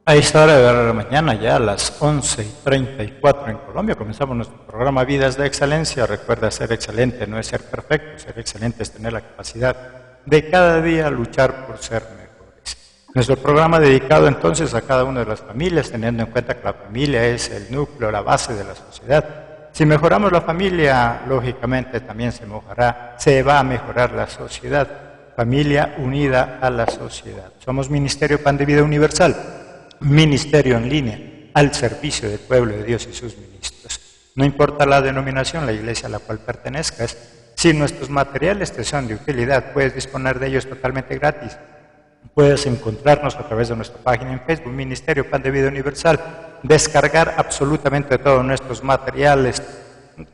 A esta hora de la mañana, ya a las 11:34 en Colombia, comenzamos nuestro programa Vidas de Excelencia. Recuerda, ser excelente no es ser perfecto, ser excelente es tener la capacidad de cada día luchar por ser mejores. Nuestro programa dedicado entonces a cada una de las familias, teniendo en cuenta que la familia es el núcleo, la base de la sociedad. Si mejoramos la familia, lógicamente también se va a mejorar la sociedad. Familia unida a la sociedad. Somos Ministerio Pan de Vida Universal. Ministerio en línea, al servicio del pueblo de Dios y sus ministros. No importa la denominación, la iglesia a la cual pertenezcas, si nuestros materiales te son de utilidad, puedes disponer de ellos totalmente gratis. Puedes encontrarnos a través de nuestra página en Facebook, Ministerio Pan de Vida Universal, descargar absolutamente todos nuestros materiales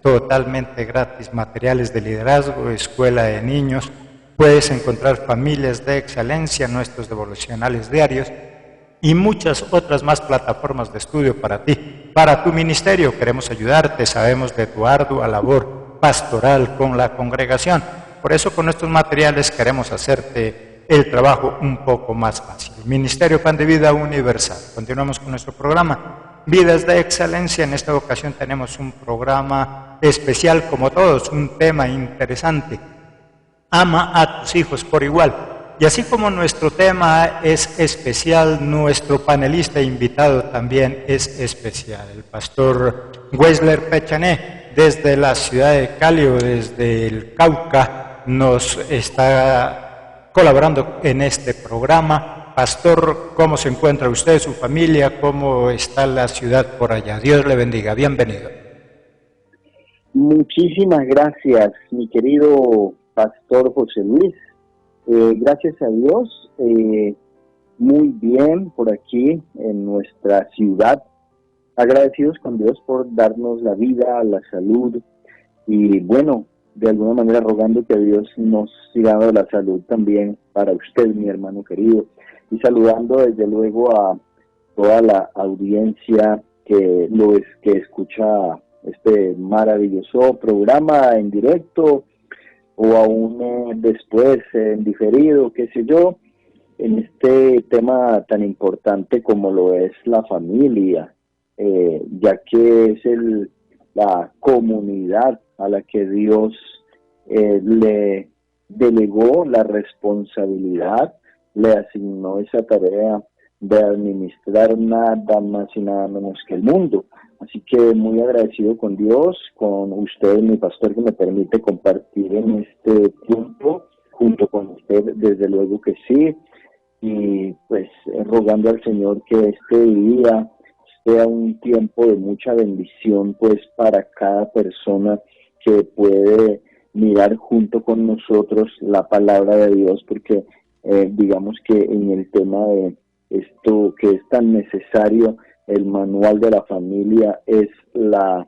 totalmente gratis, materiales de liderazgo, escuela de niños. Puedes encontrar familias de excelencia, nuestros devocionales diarios, y muchas otras más plataformas de estudio para ti, para tu ministerio. Queremos ayudarte, sabemos de tu ardua labor pastoral con la congregación. Por eso con estos materiales queremos hacerte el trabajo un poco más fácil. Ministerio Pan de Vida Universal. Continuamos con nuestro programa Vidas de Excelencia. En esta ocasión tenemos un programa especial como todos, un tema interesante. Ama a tus hijos por igual. Y así como nuestro tema es especial, nuestro panelista invitado también es especial. El pastor Weisler Pechané, desde la ciudad de Cali o desde el Cauca, nos está colaborando en este programa. Pastor, ¿cómo se encuentra usted, su familia? ¿Cómo está la ciudad por allá? Dios le bendiga. Bienvenido. Muchísimas gracias, mi querido pastor José Luis. Gracias a Dios, muy bien por aquí en nuestra ciudad, agradecidos con Dios por darnos la vida, la salud y bueno, de alguna manera rogando que Dios nos siga dando la salud también para usted, mi hermano querido, y saludando desde luego a toda la audiencia que escucha este maravilloso programa en directo, o aún después en diferido, qué sé yo, en este tema tan importante como lo es la familia, ya que es la comunidad a la que Dios le delegó la responsabilidad, le asignó esa tarea de administrar nada más y nada menos que el mundo. Así que muy agradecido con Dios, con usted, mi pastor, que me permite compartir en este tiempo junto con usted, desde luego que sí, y pues rogando al Señor que este día sea un tiempo de mucha bendición pues para cada persona que puede mirar junto con nosotros la palabra de Dios, porque digamos que en el tema de esto que es tan necesario, el manual de la familia es la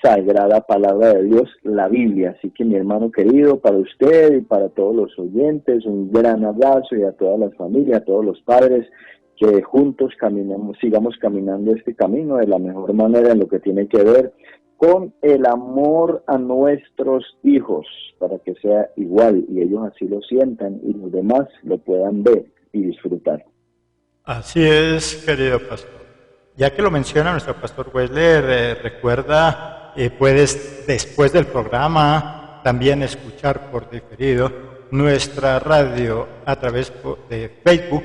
sagrada palabra de Dios, la Biblia. Así que mi hermano querido, para usted y para todos los oyentes, un gran abrazo, y a todas las familias, a todos los padres, que juntos sigamos caminando este camino de la mejor manera en lo que tiene que ver con el amor a nuestros hijos, para que sea igual y ellos así lo sientan y los demás lo puedan ver y disfrutar. Así es, querido pastor. Ya que lo menciona nuestro pastor Weisler, recuerda, puedes después del programa también escuchar por diferido nuestra radio a través de Facebook,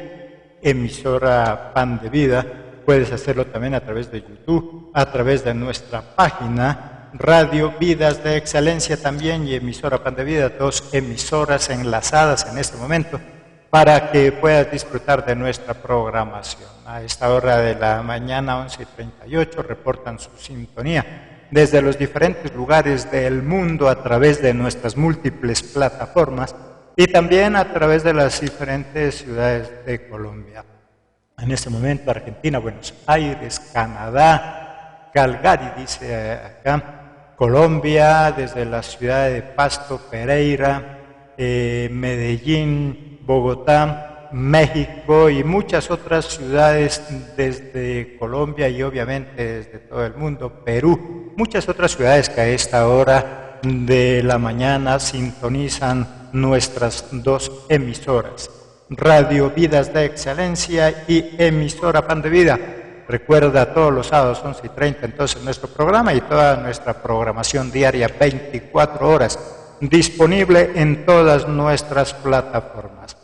emisora Pan de Vida. Puedes hacerlo también a través de YouTube, a través de nuestra página Radio Vidas de Excelencia también y emisora Pan de Vida, dos emisoras enlazadas en este momento, para que puedas disfrutar de nuestra programación. A esta hora de la mañana, 11:38, reportan su sintonía desde los diferentes lugares del mundo a través de nuestras múltiples plataformas y también a través de las diferentes ciudades de Colombia. En este momento, Argentina, Buenos Aires, Canadá, Calgary, dice acá, Colombia, desde la ciudad de Pasto, Pereira, Medellín, Bogotá, México y muchas otras ciudades desde Colombia y obviamente desde todo el mundo, Perú, muchas otras ciudades que a esta hora de la mañana sintonizan nuestras dos emisoras. Radio Vidas de Excelencia y emisora Pan de Vida. Recuerda, todos los sábados 11:30 entonces nuestro programa y toda nuestra programación diaria 24 horas disponible en todas nuestras plataformas.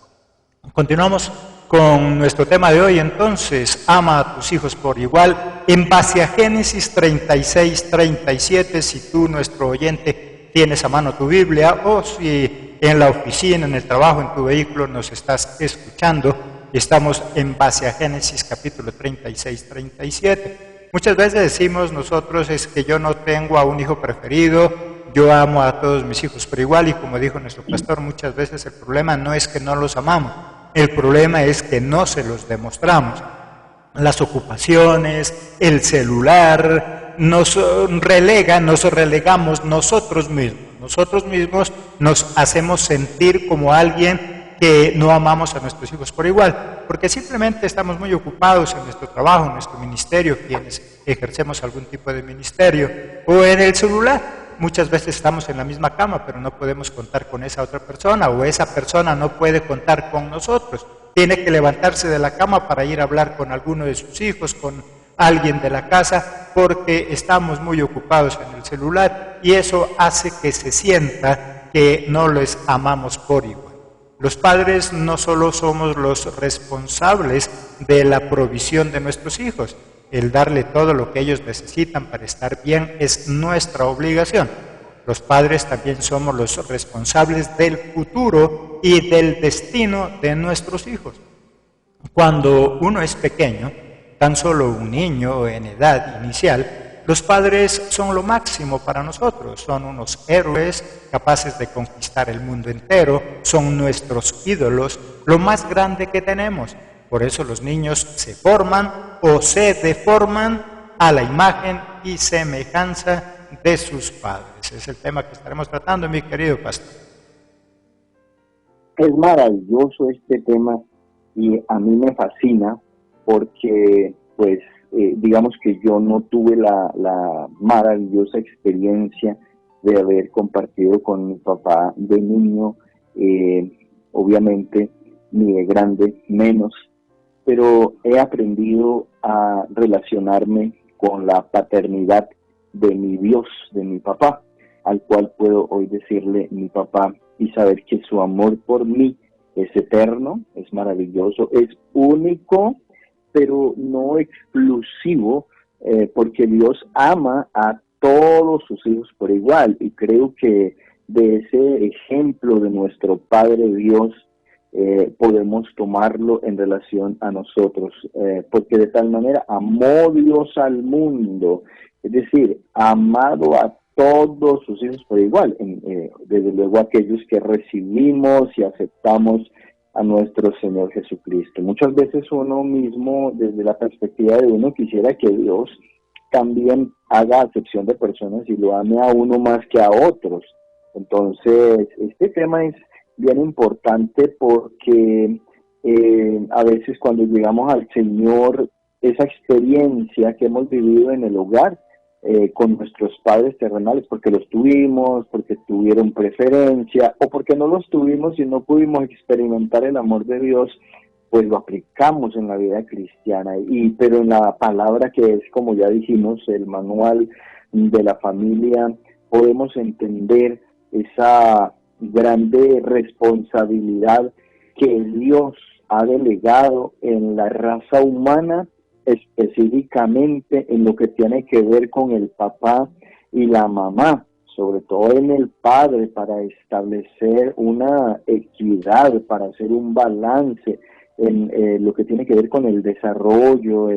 Continuamos con nuestro tema de hoy entonces, ama a tus hijos por igual, en base a Génesis 36:37, si tú, nuestro oyente, tienes a mano tu Biblia o si en la oficina, en el trabajo, en tu vehículo nos estás escuchando. Estamos en base a Génesis capítulo 36:37. Muchas veces decimos nosotros es que yo no tengo a un hijo preferido, yo amo a todos mis hijos por igual, y como dijo nuestro pastor, muchas veces el problema no es que no los amamos, el problema es que no se los demostramos. Las ocupaciones, el celular, nos relegamos nosotros mismos. Nosotros mismos nos hacemos sentir como alguien que no amamos a nuestros hijos por igual, porque simplemente estamos muy ocupados en nuestro trabajo, en nuestro ministerio, quienes ejercemos algún tipo de ministerio, o en el celular. Muchas veces estamos en la misma cama, pero no podemos contar con esa otra persona, o esa persona no puede contar con nosotros. Tiene que levantarse de la cama para ir a hablar con alguno de sus hijos, con alguien de la casa, porque estamos muy ocupados en el celular, y eso hace que se sienta que no les amamos por igual. Los padres no solo somos los responsables de la provisión de nuestros hijos, el darle todo lo que ellos necesitan para estar bien es nuestra obligación. Los padres también somos los responsables del futuro y del destino de nuestros hijos. Cuando uno es pequeño, tan solo un niño en edad inicial, los padres son lo máximo para nosotros, son unos héroes capaces de conquistar el mundo entero, son nuestros ídolos, lo más grande que tenemos. Por eso los niños se forman o se deforman a la imagen y semejanza de sus padres. Es el tema que estaremos tratando, mi querido pastor. Es maravilloso este tema y a mí me fascina porque, pues, digamos que yo no tuve la maravillosa experiencia de haber compartido con mi papá de niño, obviamente, ni de grande menos, pero he aprendido a relacionarme con la paternidad de mi Dios, de mi papá, al cual puedo hoy decirle mi papá y saber que su amor por mí es eterno, es maravilloso, es único, pero no exclusivo, porque Dios ama a todos sus hijos por igual, y creo que de ese ejemplo de nuestro Padre Dios podemos tomarlo en relación a nosotros, porque de tal manera amó Dios al mundo, es decir, amado a todos sus hijos por igual, desde luego aquellos que recibimos y aceptamos a nuestro Señor Jesucristo. Muchas veces uno mismo, desde la perspectiva de uno, quisiera que Dios también haga acepción de personas y lo ame a uno más que a otros. Entonces, este tema es bien importante porque a veces cuando llegamos al Señor, esa experiencia que hemos vivido en el hogar, con nuestros padres terrenales, porque los tuvimos, porque tuvieron preferencia, o porque no los tuvimos y no pudimos experimentar el amor de Dios, pues lo aplicamos en la vida cristiana. Pero en la palabra, que es, como ya dijimos, el manual de la familia, podemos entender esa grande responsabilidad que Dios ha delegado en la raza humana, específicamente en lo que tiene que ver con el papá y la mamá, sobre todo en el padre, para establecer una equidad, para hacer un balance en lo que tiene que ver con el desarrollo,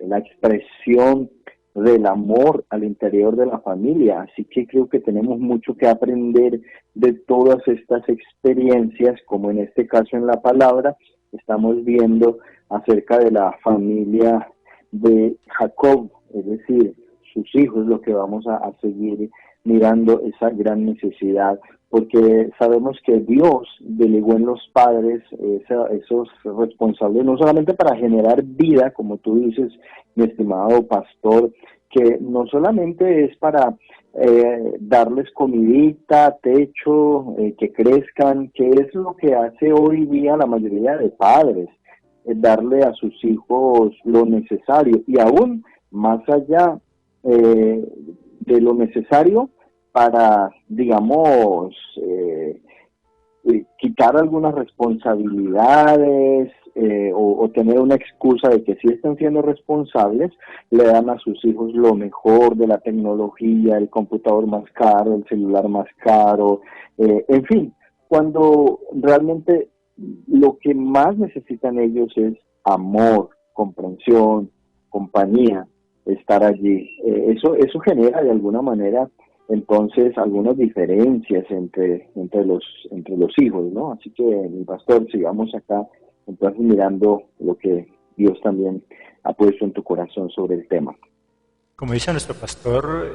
la expresión del amor al interior de la familia. Así que creo que tenemos mucho que aprender de todas estas experiencias, como en este caso en la palabra estamos viendo acerca de la familia de Jacob, es decir, sus hijos, lo que vamos a seguir mirando, esa gran necesidad, porque sabemos que Dios delegó en los padres esos responsables, no solamente para generar vida, como tú dices, mi estimado pastor, que no solamente es para darles comidita, techo, que crezcan, que es lo que hace hoy día la mayoría de padres, darle a sus hijos lo necesario y aún más allá de lo necesario para, digamos, quitar algunas responsabilidades o tener una excusa de que sí están siendo responsables, le dan a sus hijos lo mejor de la tecnología, el computador más caro, el celular más caro, en fin, cuando realmente lo que más necesitan ellos es amor, comprensión, compañía, estar allí. Eso genera de alguna manera entonces algunas diferencias entre los hijos, ¿no? Así que, mi pastor, sigamos acá entonces mirando lo que Dios también ha puesto en tu corazón sobre el tema. Como dice nuestro pastor,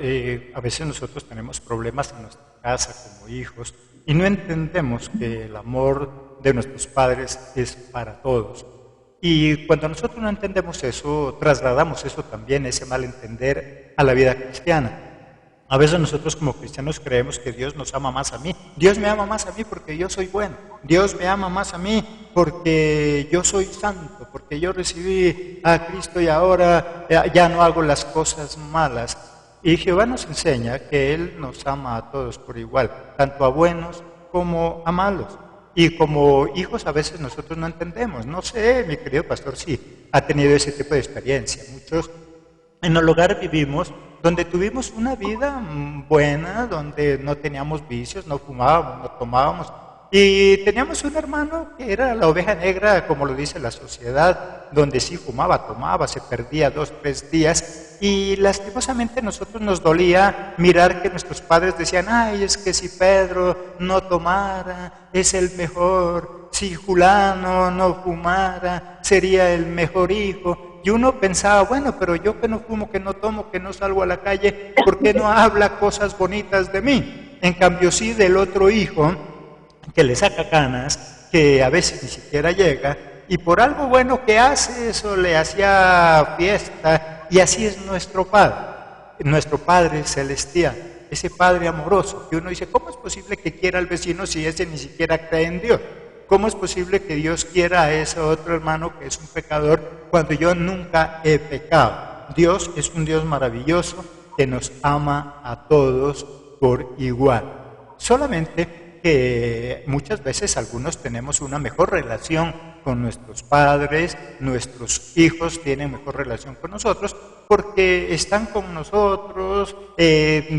a veces nosotros tenemos problemas en nuestra casa como hijos y no entendemos que el amor de nuestros padres es para todos. Y cuando nosotros no entendemos eso, trasladamos eso también, ese malentender, a la vida cristiana. A veces nosotros como cristianos creemos que Dios nos ama más a mí. Dios me ama más a mí porque yo soy bueno. Dios me ama más a mí porque yo soy santo, porque yo recibí a Cristo y ahora ya no hago las cosas malas. Y Jehová nos enseña que Él nos ama a todos por igual, tanto a buenos como a malos. Y como hijos a veces nosotros no entendemos. No sé, mi querido pastor, sí, ha tenido ese tipo de experiencia. Muchos en el hogar vivimos donde tuvimos una vida buena, donde no teníamos vicios, no fumábamos, no tomábamos. Y teníamos un hermano que era la oveja negra, como lo dice la sociedad, donde sí fumaba, tomaba, se perdía 2, 3 días. Y lastimosamente a nosotros nos dolía mirar que nuestros padres decían, ay, es que si Pedro no tomara, es el mejor. Si Julano no fumara, sería el mejor hijo. Y uno pensaba, bueno, pero yo que no fumo, que no tomo, que no salgo a la calle, ¿por qué no habla cosas bonitas de mí? En cambio sí del otro hijo, que le saca canas, que a veces ni siquiera llega, y por algo bueno que hace, eso le hacía fiesta, y así es nuestro Padre celestial, ese Padre amoroso, que uno dice, ¿cómo es posible que quiera al vecino si ese ni siquiera cree en Dios? ¿Cómo es posible que Dios quiera a ese otro hermano que es un pecador cuando yo nunca he pecado? Dios es un Dios maravilloso que nos ama a todos por igual. Solamente que muchas veces algunos tenemos una mejor relación con nuestros padres, nuestros hijos tienen mejor relación con nosotros porque están con nosotros,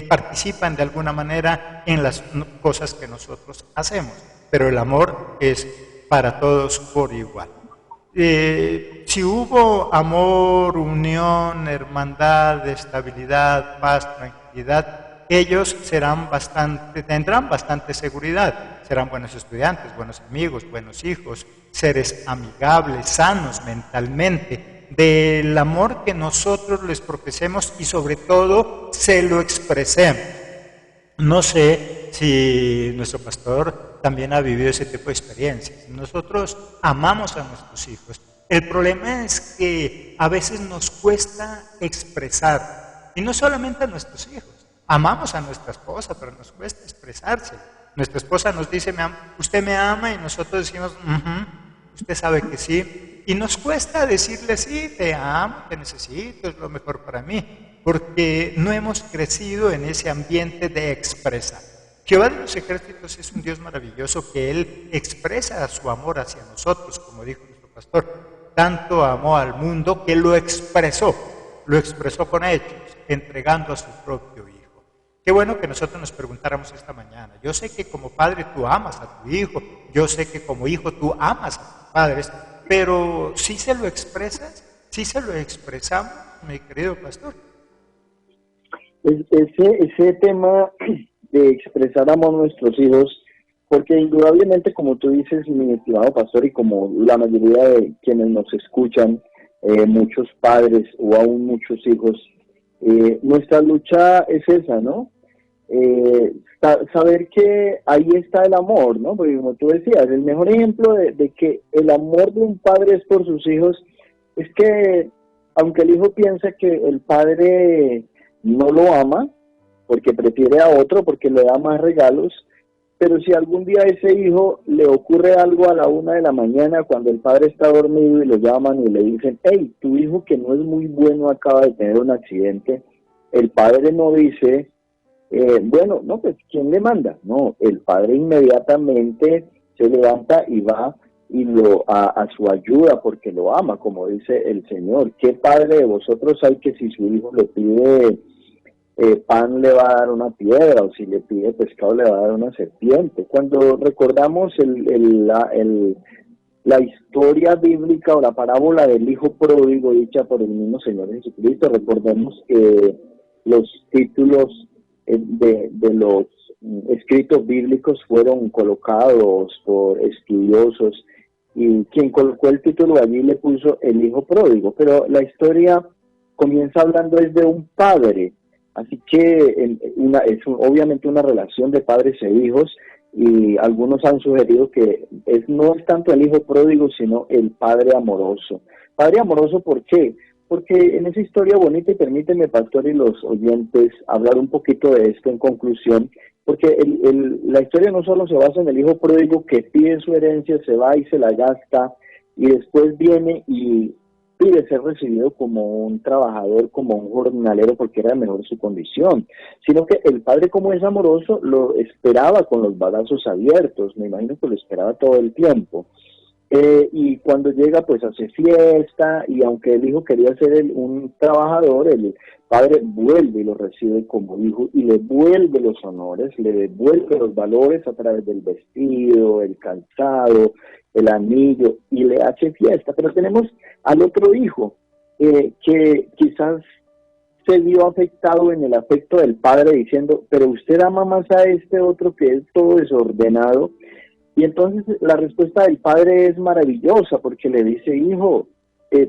participan de alguna manera en las cosas que nosotros hacemos. Pero el amor es para todos por igual. Si hubo amor, unión, hermandad, estabilidad, paz, tranquilidad, ellos tendrán bastante seguridad, serán buenos estudiantes, buenos amigos, buenos hijos, seres amigables, sanos mentalmente, del amor que nosotros les profesemos y sobre todo se lo expresemos. No sé si nuestro pastor también ha vivido ese tipo de experiencias. Nosotros amamos a nuestros hijos. El problema es que a veces nos cuesta expresar, y no solamente a nuestros hijos. Amamos a nuestra esposa, pero nos cuesta expresarse. Nuestra esposa nos dice, usted me ama, y nosotros decimos, usted sabe que sí. Y nos cuesta decirle, sí, te amo, te necesito, es lo mejor para mí, porque no hemos crecido en ese ambiente de expresar. Jehová de los ejércitos es un Dios maravilloso que Él expresa su amor hacia nosotros, como dijo nuestro pastor. Tanto amó al mundo que lo expresó con hechos, entregando a su propio Hijo. Qué bueno que nosotros nos preguntáramos esta mañana. Yo sé que como padre tú amas a tu hijo, yo sé que como hijo tú amas a tus padres, pero ¿sí se lo expresas? ¿Sí se lo expresamos, mi querido pastor? Ese tema de expresar amor a nuestros hijos, porque indudablemente, como tú dices, mi estimado pastor, y como la mayoría de quienes nos escuchan, muchos padres o aún muchos hijos, nuestra lucha es esa, ¿no? Saber que ahí está el amor, ¿no? Porque como tú decías, el mejor ejemplo de que el amor de un padre es por sus hijos es que, aunque el hijo piensa que el padre no lo ama, porque prefiere a otro, porque le da más regalos, pero si algún día a ese hijo le ocurre algo a la 1 de la mañana, cuando el padre está dormido y lo llaman y le dicen, hey, tu hijo que no es muy bueno acaba de tener un accidente, el padre no dice, bueno, no, pues ¿quién le manda? No, el padre inmediatamente se levanta y va y a su ayuda porque lo ama, como dice el Señor. ¿Qué padre de vosotros hay que si su hijo le pide pan le va a dar una piedra, o si le pide pescado le va a dar una serpiente? Cuando recordamos la historia bíblica o la parábola del hijo pródigo dicha por el mismo Señor Jesucristo, recordemos que los títulos de los escritos bíblicos fueron colocados por estudiosos, y quien colocó el título allí le puso el hijo pródigo, pero la historia comienza hablando es de un padre. Así que obviamente una relación de padres e hijos, y algunos han sugerido que no es tanto el hijo pródigo, sino el padre amoroso. Padre amoroso, ¿por qué? Porque en esa historia bonita, y permíteme, pastor, y los oyentes, hablar un poquito de esto en conclusión, porque la historia no solo se basa en el hijo pródigo que pide su herencia, se va y se la gasta, y después viene y pide ser recibido como un trabajador, como un jornalero, porque era mejor su condición, sino que el padre, como es amoroso, lo esperaba con los brazos abiertos. Me imagino que lo esperaba todo el tiempo. Y cuando llega, pues hace fiesta, y aunque el hijo quería ser un trabajador, el padre vuelve y lo recibe como hijo y le devuelve los honores, le devuelve los valores a través del vestido, el calzado, el anillo, y le hace fiesta. Pero tenemos al otro hijo que quizás se vio afectado en el afecto del padre, diciendo, pero usted ama más a este otro que es todo desordenado. Y entonces la respuesta del padre es maravillosa, porque le dice, hijo,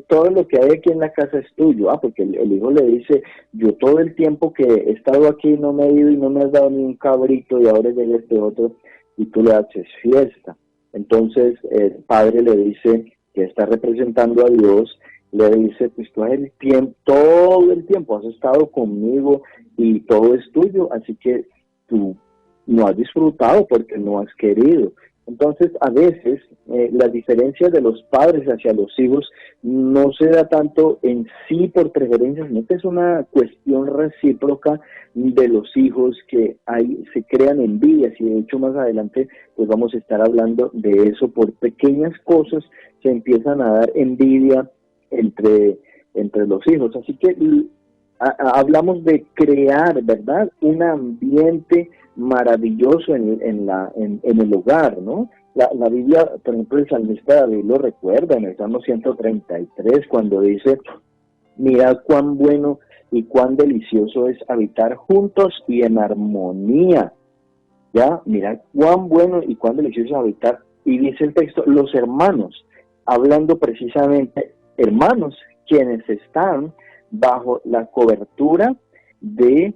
todo lo que hay aquí en la casa es tuyo. Porque el hijo le dice, yo todo el tiempo que he estado aquí no me he ido y no me has dado ni un cabrito, y ahora llega este otro y tú le haces fiesta. Entonces el padre le dice, que está representando a Dios, le dice, pues tú todo el tiempo has estado conmigo y todo es tuyo, así que tú no has disfrutado porque no has querido. Entonces, a veces, la diferencia de los padres hacia los hijos no se da tanto en sí por preferencias, sino que es una cuestión recíproca de los hijos, que se crean envidias, y de hecho más adelante pues vamos a estar hablando de eso. Por pequeñas cosas se empiezan a dar envidia entre los hijos. Así que hablamos de crear, ¿verdad?, un ambiente maravilloso en el hogar, ¿no? La Biblia, por ejemplo, el salmista David lo recuerda en el Salmo 133, cuando dice, mirad cuán bueno y cuán delicioso es habitar juntos y en armonía. Ya, mirad cuán bueno y cuán delicioso es habitar. Y dice el texto, los hermanos, hablando precisamente, hermanos, quienes están bajo la cobertura de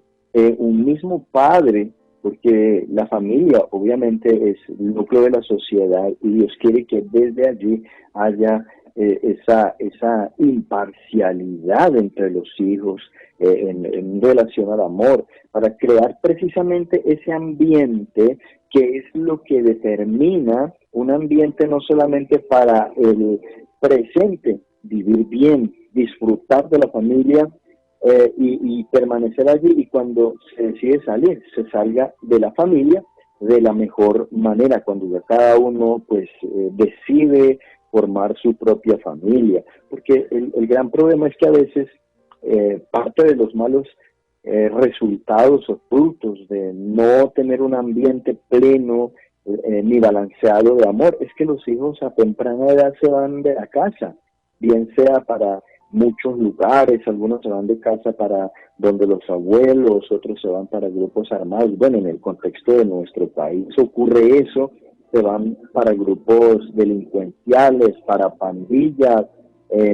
un mismo padre, porque la familia obviamente es el núcleo de la sociedad, y Dios quiere que desde allí haya esa imparcialidad entre los hijos en relación al amor, para crear precisamente ese ambiente que es lo que determina un ambiente no solamente para el presente, vivir bien, disfrutar de la familia, y permanecer allí, y cuando se decide salir, se salga de la familia de la mejor manera, cuando ya cada uno pues decide formar su propia familia. Porque el gran problema es que a veces parte de los malos resultados o frutos de no tener un ambiente pleno ni balanceado de amor, es que los hijos a temprana edad se van de la casa, bien sea para muchos lugares, algunos se van de casa para donde los abuelos, otros se van para grupos armados. Bueno, en el contexto de nuestro país ocurre eso, se van para grupos delincuenciales, para pandillas,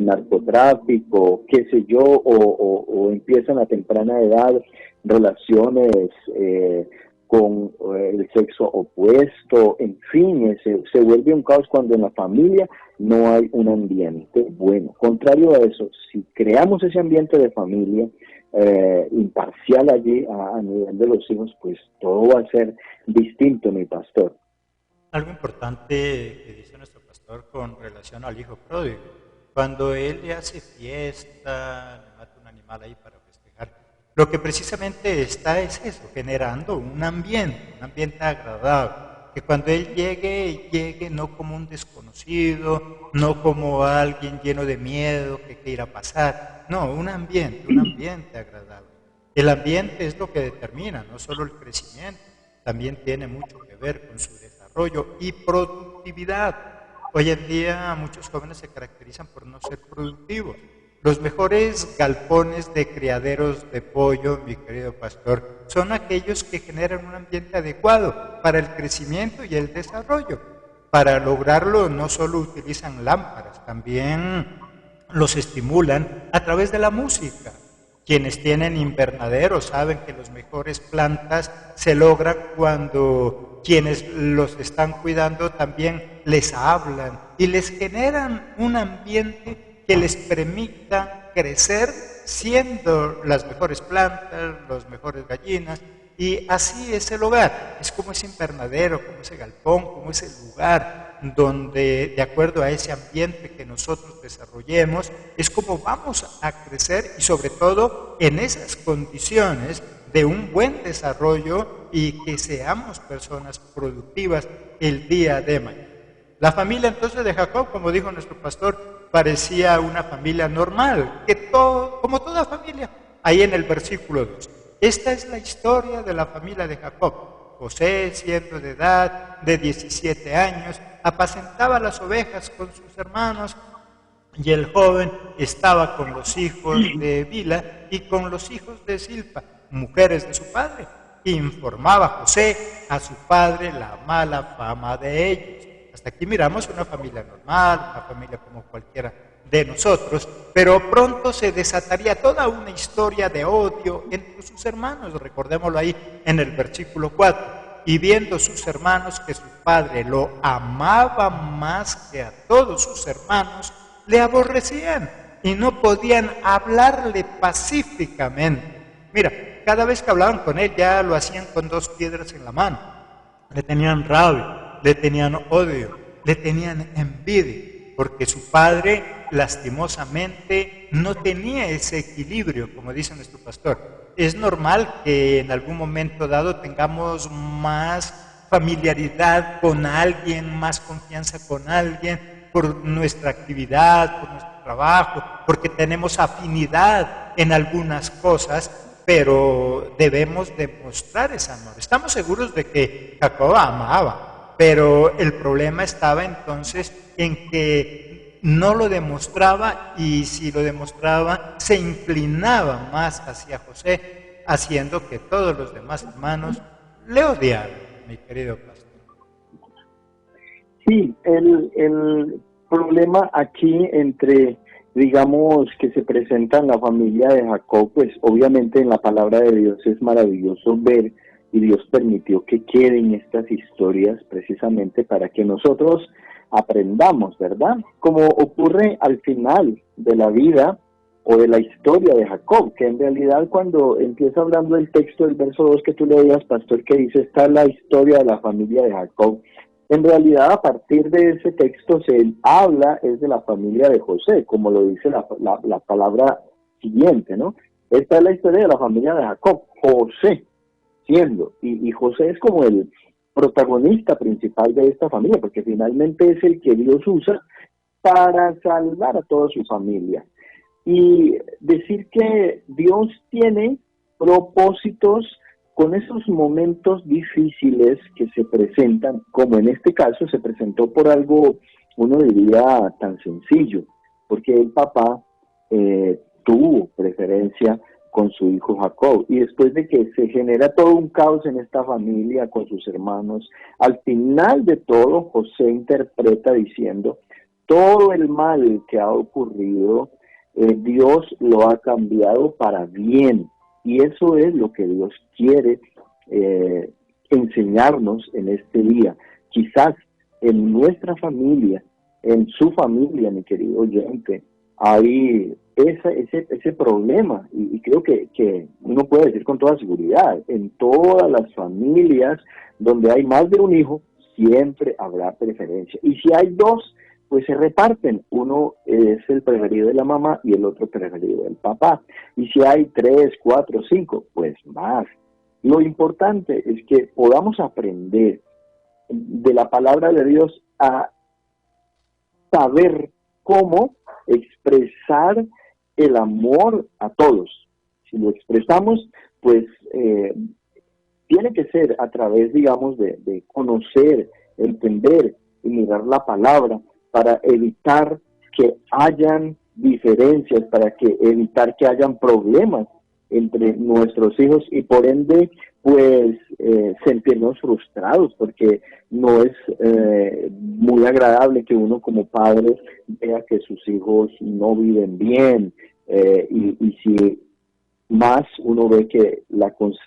narcotráfico, qué sé yo, o empiezan a temprana edad relaciones con el sexo opuesto. En fin, se vuelve un caos cuando en la familia no hay un ambiente bueno. Contrario a eso, si creamos ese ambiente de familia, imparcial allí a nivel de los hijos, pues todo va a ser distinto, mi pastor. Algo importante que dice nuestro pastor con relación al hijo pródigo, cuando él le hace fiesta, le mata un animal ahí para festejar, lo que precisamente está es eso, generando un ambiente agradable, que cuando él llegue no como un desconocido, no como alguien lleno de miedo que irá a pasar, no, un ambiente agradable. El ambiente es lo que determina, no solo el crecimiento, también tiene mucho que ver con su desarrollo y productividad. Hoy en día muchos jóvenes se caracterizan por no ser productivos. Los mejores galpones de criaderos de pollo, mi querido pastor, son aquellos que generan un ambiente adecuado para el crecimiento y el desarrollo. Para lograrlo no solo utilizan lámparas, también los estimulan a través de la música. Quienes tienen invernaderos saben que las mejores plantas se logran cuando quienes los están cuidando también les hablan y les generan un ambiente que les permita crecer siendo las mejores plantas, las mejores gallinas, y así es el hogar, es como ese invernadero, como ese galpón, como ese lugar donde de acuerdo a ese ambiente que nosotros desarrollemos, es como vamos a crecer y sobre todo en esas condiciones de un buen desarrollo y que seamos personas productivas el día de mañana. La familia entonces de Jacob, como dijo nuestro pastor, parecía una familia normal, como toda familia, ahí en el versículo 2. Esta es la historia de la familia de Jacob. José, siendo de edad de 17 años, apacentaba las ovejas con sus hermanos y el joven estaba con los hijos de Bila y con los hijos de Silpa, mujeres de su padre. Informaba José a su padre la mala fama de ellos. Hasta aquí miramos una familia normal, una familia como cualquiera de nosotros, pero pronto se desataría toda una historia de odio entre sus hermanos, recordémoslo ahí en el versículo 4. Y viendo sus hermanos que su padre lo amaba más que a todos sus hermanos, le aborrecían y no podían hablarle pacíficamente. Mira, cada vez que hablaban con él ya lo hacían con 2 piedras en la mano. Le tenían rabia, le tenían odio, le tenían envidia, porque su padre lastimosamente no tenía ese equilibrio, como dice nuestro pastor. Es normal que en algún momento dado tengamos más familiaridad con alguien, más confianza con alguien, por nuestra actividad, por nuestro trabajo, porque tenemos afinidad en algunas cosas, pero debemos demostrar ese amor. Estamos seguros de que Jacob amaba, pero el problema estaba entonces en que no lo demostraba, y si lo demostraba se inclinaba más hacia José, haciendo que todos los demás hermanos le odiaran, mi querido pastor. Sí, el problema aquí entre, digamos, que se presenta en la familia de Jacob, pues obviamente en la palabra de Dios es maravilloso ver, y Dios permitió que queden estas historias precisamente para que nosotros aprendamos, ¿verdad? Como ocurre al final de la vida o de la historia de Jacob, que en realidad cuando empieza hablando del texto del verso 2 que tú leías, pastor, que dice, está la historia de la familia de Jacob. En realidad, a partir de ese texto se habla es de la familia de José, como lo dice la palabra siguiente, ¿no? Esta es la historia de la familia de Jacob, José, y José es como el protagonista principal de esta familia, porque finalmente es el que Dios usa para salvar a toda su familia. Y decir que Dios tiene propósitos con esos momentos difíciles que se presentan, como en este caso se presentó por algo, uno diría, tan sencillo, porque el papá tuvo preferencia con su hijo Jacob, y después de que se genera todo un caos en esta familia con sus hermanos, al final de todo José interpreta diciendo, todo el mal que ha ocurrido, Dios lo ha cambiado para bien, y eso es lo que Dios quiere enseñarnos en este día. Quizás en nuestra familia, en su familia, mi querido oyente, hay ese problema, y creo que uno puede decir con toda seguridad, en todas las familias donde hay más de un hijo, siempre habrá preferencia. Y si hay dos, pues se reparten. Uno es el preferido de la mamá y el otro preferido del papá. Y si hay 3, 4, 5, pues más. Lo importante es que podamos aprender de la palabra de Dios a saber cómo expresar el amor a todos. Si lo expresamos, pues tiene que ser a través, digamos, de conocer, entender y mirar la palabra para evitar que hayan diferencias, para evitar que hayan problemas entre nuestros hijos y por ende pues sentirnos frustrados, porque no es muy agradable que uno como padre vea que sus hijos no viven bien, y si más uno ve que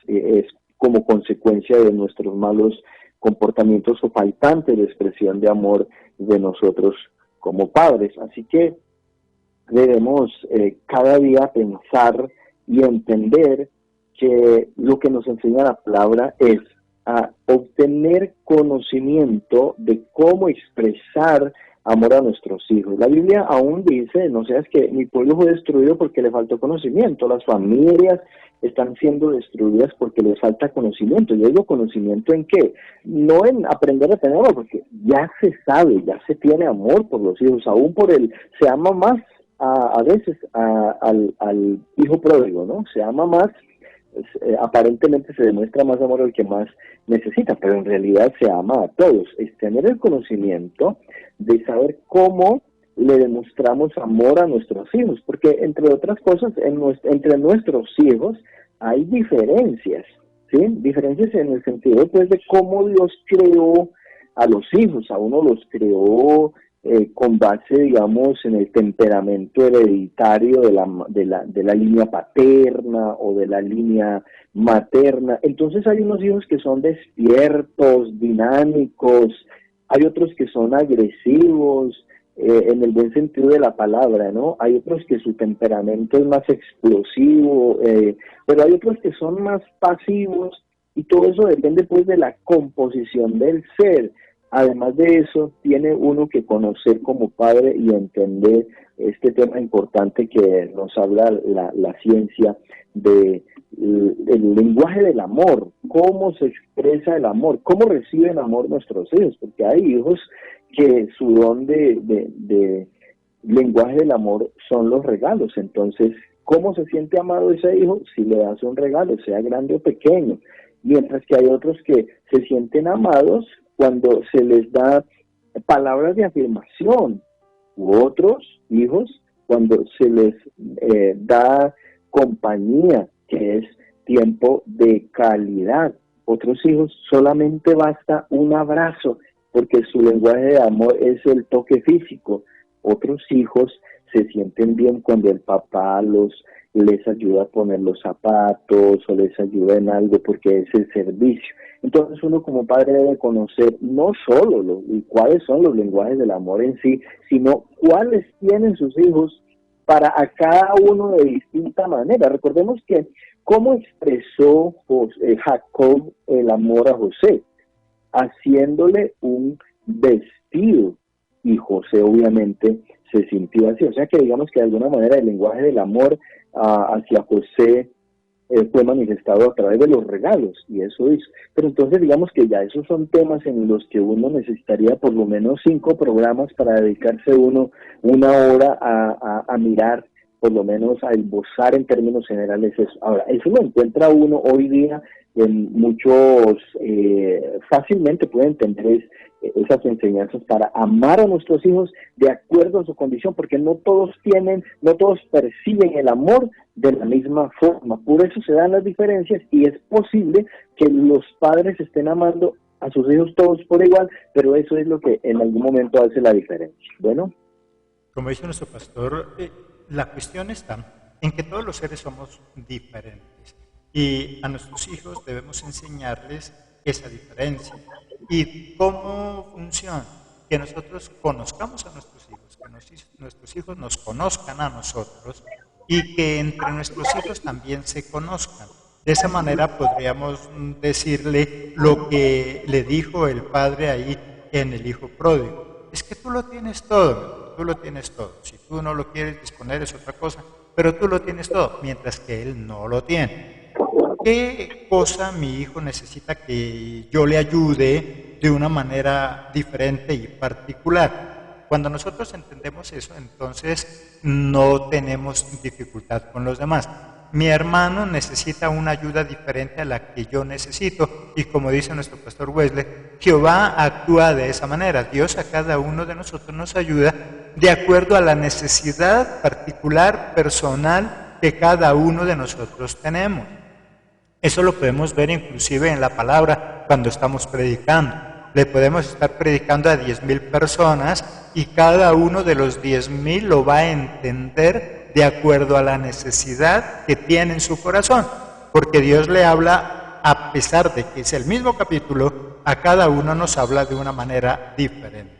es como consecuencia de nuestros malos comportamientos o faltantes de expresión de amor de nosotros como padres. Así que debemos cada día pensar y entender que lo que nos enseña la palabra es a obtener conocimiento de cómo expresar amor a nuestros hijos. La Biblia aún dice, no seas que mi pueblo fue destruido porque le faltó conocimiento. Las familias están siendo destruidas porque les falta conocimiento. Yo digo conocimiento en qué, no en aprender a tener amor, porque ya se sabe, ya se tiene amor por los hijos, aún se ama más a veces al hijo pródigo, ¿no? Se ama más, aparentemente se demuestra más amor al que más necesita, pero en realidad se ama a todos. Es tener el conocimiento de saber cómo le demostramos amor a nuestros hijos, porque entre otras cosas, entre nuestros hijos hay diferencias, ¿sí? Diferencias en el sentido pues de cómo Dios creó a los hijos. A uno los creó con base, digamos, en el temperamento hereditario de la línea paterna o de la línea materna. Entonces hay unos hijos que son despiertos, dinámicos, hay otros que son agresivos, en el buen sentido de la palabra, ¿no? Hay otros que su temperamento es más explosivo, pero hay otros que son más pasivos, y todo eso depende pues de la composición del ser. Además de eso, tiene uno que conocer como padre y entender este tema importante que nos habla la ciencia del lenguaje del amor, cómo se expresa el amor, cómo reciben amor nuestros hijos, porque hay hijos que su don de lenguaje del amor son los regalos. Entonces, ¿cómo se siente amado ese hijo? Si le das un regalo, sea grande o pequeño. Mientras que hay otros que se sienten amados cuando se les da palabras de afirmación, u otros hijos cuando se les da compañía, que es tiempo de calidad. Otros hijos solamente basta un abrazo, porque su lenguaje de amor es el toque físico. Otros hijos se sienten bien cuando el papá les ayuda a poner los zapatos o les ayuda en algo, porque es el servicio. Entonces uno como padre debe conocer no solo cuáles son los lenguajes del amor en sí, sino cuáles tienen sus hijos para a cada uno de distinta manera. Recordemos que cómo expresó Jacob el amor a José, haciéndole un vestido, y José obviamente se sintió así. O sea que digamos que de alguna manera el lenguaje del amor hacia José fue manifestado a través de los regalos, y eso hizo. Pero entonces digamos que ya esos son temas en los que uno necesitaría por lo menos 5 programas para dedicarse uno una hora a mirar, por lo menos a esbozar en términos generales eso. Ahora, eso lo encuentra uno hoy día en muchos, fácilmente puede entender esas enseñanzas para amar a nuestros hijos de acuerdo a su condición, porque no todos perciben el amor de la misma forma. Por eso se dan las diferencias, y es posible que los padres estén amando a sus hijos todos por igual, pero eso es lo que en algún momento hace la diferencia. Bueno, como dice nuestro pastor, la cuestión está en que todos los seres somos diferentes, y a nuestros hijos debemos enseñarles esa diferencia. ¿Y cómo funciona? Que nosotros conozcamos a nuestros hijos, que nuestros hijos nos conozcan a nosotros, y que entre nuestros hijos también se conozcan. De esa manera podríamos decirle lo que le dijo el padre ahí en el hijo pródigo. Es que tú lo tienes todo, tú lo tienes todo. Si tú no lo quieres disponer es otra cosa, pero tú lo tienes todo, mientras que él no lo tiene. ¿Qué cosa mi hijo necesita que yo le ayude de una manera diferente y particular? Cuando nosotros entendemos eso, entonces no tenemos dificultad con los demás. Mi hermano necesita una ayuda diferente a la que yo necesito, y como dice nuestro pastor Wesley, Jehová actúa de esa manera. Dios a cada uno de nosotros nos ayuda de acuerdo a la necesidad particular, personal que cada uno de nosotros tenemos. Eso lo podemos ver inclusive en la palabra cuando estamos predicando. Le podemos estar predicando a 10,000 personas y cada uno de los 10,000 lo va a entender de acuerdo a la necesidad que tiene en su corazón, porque Dios le habla, a pesar de que es el mismo capítulo, a cada uno nos habla de una manera diferente.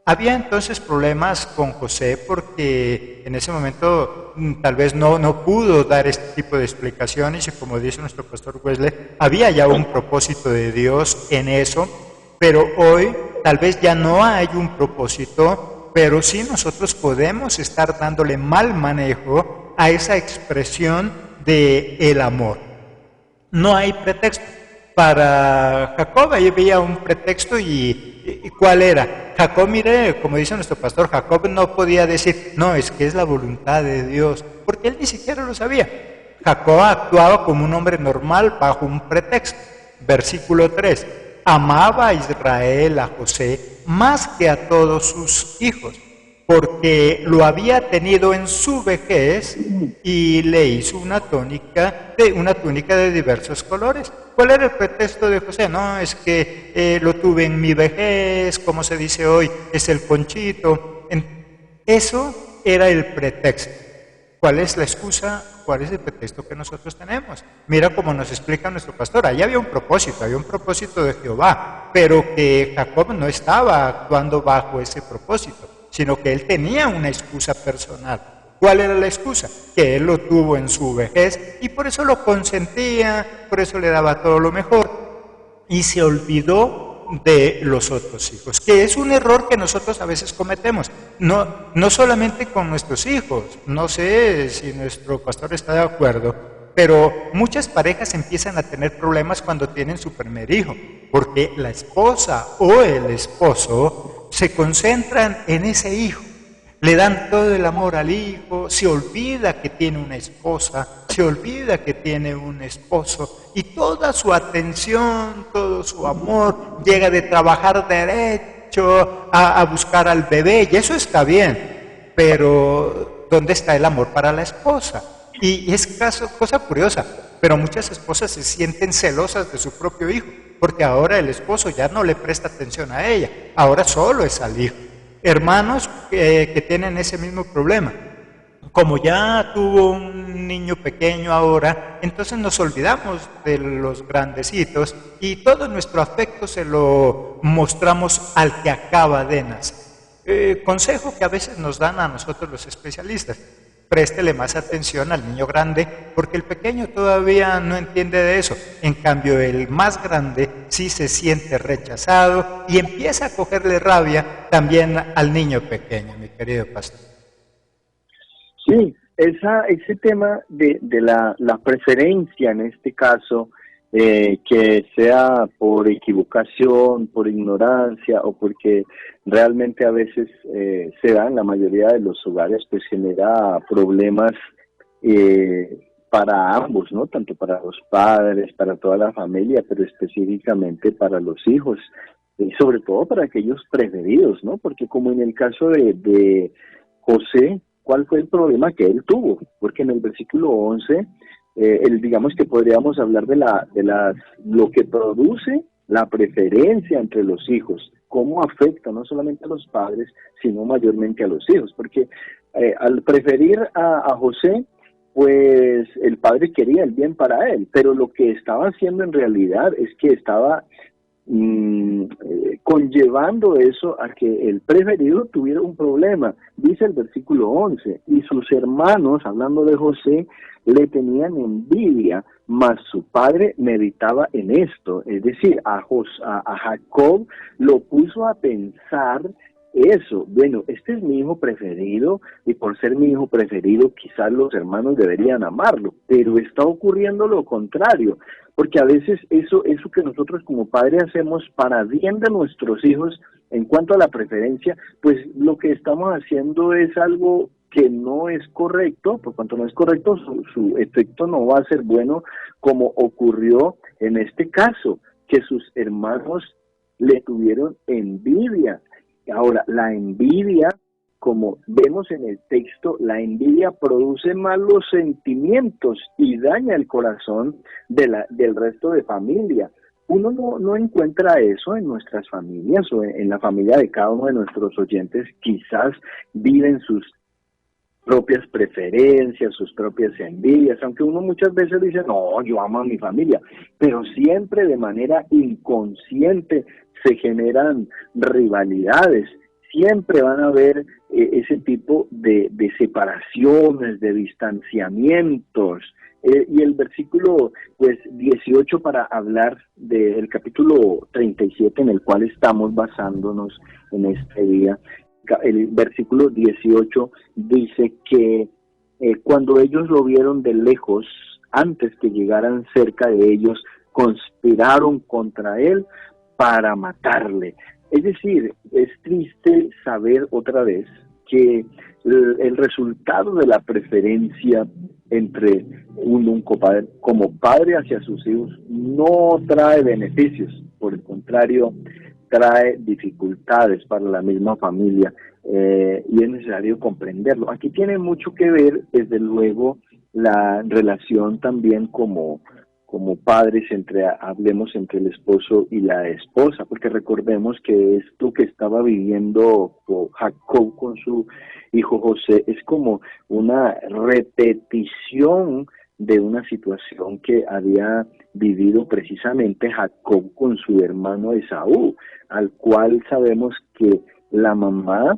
Había entonces problemas con José porque en ese momento tal vez no pudo dar este tipo de explicaciones, y como dice nuestro pastor Wesley, había ya un propósito de Dios en eso, pero hoy tal vez ya no hay un propósito, pero sí nosotros podemos estar dándole mal manejo a esa expresión de el amor. No hay pretexto. Para Jacob ahí había un pretexto, y ¿cuál era? Jacob, mire, como dice nuestro pastor, Jacob no podía decir, no, es que es la voluntad de Dios, porque él ni siquiera lo sabía. Jacob actuaba como un hombre normal bajo un pretexto. Versículo 3. Amaba a Israel, a José, más que a todos sus hijos, porque lo había tenido en su vejez y le hizo una túnica de diversos colores. ¿Cuál era el pretexto de José? No, es que lo tuve en mi vejez, como se dice hoy, es el conchito. Eso era el pretexto. ¿Cuál es la excusa? ¿Cuál es el pretexto que nosotros tenemos? Mira cómo nos explica nuestro pastor. Allá había un propósito de Jehová, pero que Jacob no estaba actuando bajo ese propósito, sino que él tenía una excusa personal. ¿Cuál era la excusa? Que él lo tuvo en su vejez y por eso lo consentía, por eso le daba todo lo mejor, y se olvidó de los otros hijos, que es un error que nosotros a veces cometemos, no solamente con nuestros hijos. No sé si nuestro pastor está de acuerdo, pero muchas parejas empiezan a tener problemas cuando tienen su primer hijo, porque la esposa o el esposo se concentran en ese hijo, le dan todo el amor al hijo, se olvida que tiene una esposa, se olvida que tiene un esposo, y toda su atención, todo su amor llega de trabajar derecho a buscar al bebé, y eso está bien, pero ¿dónde está el amor para la esposa? Y es cosa curiosa, pero muchas esposas se sienten celosas de su propio hijo, porque ahora el esposo ya no le presta atención a ella, ahora solo es al hijo. Hermanos que tienen ese mismo problema. Como ya tuvo un niño pequeño ahora, entonces nos olvidamos de los grandecitos y todo nuestro afecto se lo mostramos al que acaba de nacer. Consejo que a veces nos dan a nosotros los especialistas: préstele más atención al niño grande, porque el pequeño todavía no entiende de eso. En cambio, el más grande sí se siente rechazado y empieza a cogerle rabia también al niño pequeño, mi querido pastor. Sí, ese tema de la preferencia en este caso, que sea por equivocación, por ignorancia o porque realmente a veces se da en la mayoría de los hogares, pues genera problemas para ambos, ¿no? Tanto para los padres, para toda la familia, pero específicamente para los hijos, y sobre todo para aquellos preferidos, ¿no? Porque como en el caso de José, ¿cuál fue el problema que él tuvo? Porque en el versículo 11, digamos que podríamos hablar de lo que produce la preferencia entre los hijos, cómo afecta no solamente a los padres, sino mayormente a los hijos, porque al preferir a José, pues el padre quería el bien para él, pero lo que estaba haciendo en realidad es que estaba conllevando eso a que el preferido tuviera un problema. Dice el versículo 11, y sus hermanos, hablando de José, le tenían envidia, mas su padre meditaba en esto. Es decir, a Jacob lo puso a pensar eso. Bueno, este es mi hijo preferido y por ser mi hijo preferido quizás los hermanos deberían amarlo, pero está ocurriendo lo contrario, porque a veces eso que nosotros como padres hacemos para bien de nuestros hijos en cuanto a la preferencia, pues lo que estamos haciendo es algo que no es correcto. Por cuanto no es correcto, su efecto no va a ser bueno, como ocurrió en este caso, que sus hermanos le tuvieron envidia. Ahora, la envidia, como vemos en el texto, la envidia produce malos sentimientos y daña el corazón del resto de familia. Uno no encuentra eso en nuestras familias o en la familia de cada uno de nuestros oyentes. Quizás viven sus propias preferencias, sus propias envidias, aunque uno muchas veces dice, no, yo amo a mi familia, pero siempre de manera inconsciente se generan rivalidades, siempre van a haber ese tipo de separaciones, de distanciamientos. Y el versículo 18, para hablar del capítulo 37 en el cual estamos basándonos en este día, el versículo 18 dice que cuando ellos lo vieron de lejos, antes que llegaran cerca de ellos, conspiraron contra él para matarle. Es decir, es triste saber otra vez que el resultado de la preferencia entre un como padre hacia sus hijos no trae beneficios, por el contrario, trae dificultades para la misma familia, y es necesario comprenderlo. Aquí tiene mucho que ver, desde luego, la relación también como padres hablemos entre el esposo y la esposa, porque recordemos que esto que estaba viviendo Jacob con su hijo José es como una repetición de una situación que había vivido precisamente Jacob con su hermano Esaú, al cual sabemos que la mamá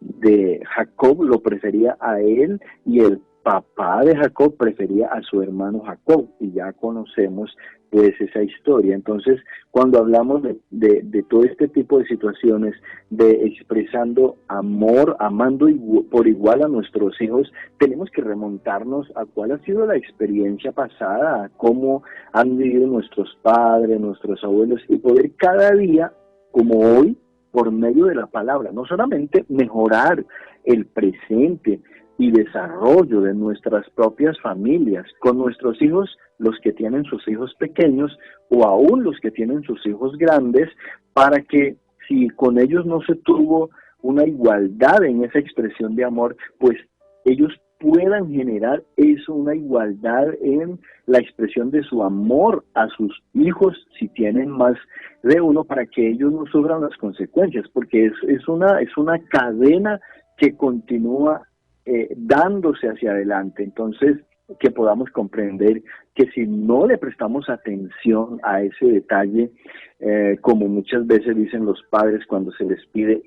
de Jacob lo prefería a él y el papá de Jacob prefería a su hermano Jacob, y ya conocemos pues esa historia. Entonces, cuando hablamos de todo este tipo de situaciones, de expresando amor, amando por igual a nuestros hijos, tenemos que remontarnos a cuál ha sido la experiencia pasada, a cómo han vivido nuestros padres, nuestros abuelos, y poder cada día, como hoy, por medio de la palabra, no solamente mejorar el presente y desarrollo de nuestras propias familias, con nuestros hijos, los que tienen sus hijos pequeños o aún los que tienen sus hijos grandes, para que si con ellos no se tuvo una igualdad en esa expresión de amor, pues ellos puedan generar eso, una igualdad en la expresión de su amor a sus hijos, si tienen más de uno, para que ellos no sufran las consecuencias, porque es una cadena que continúa dándose hacia adelante. Entonces, que podamos comprender que si no le prestamos atención a ese detalle, como muchas veces dicen los padres cuando se les pide,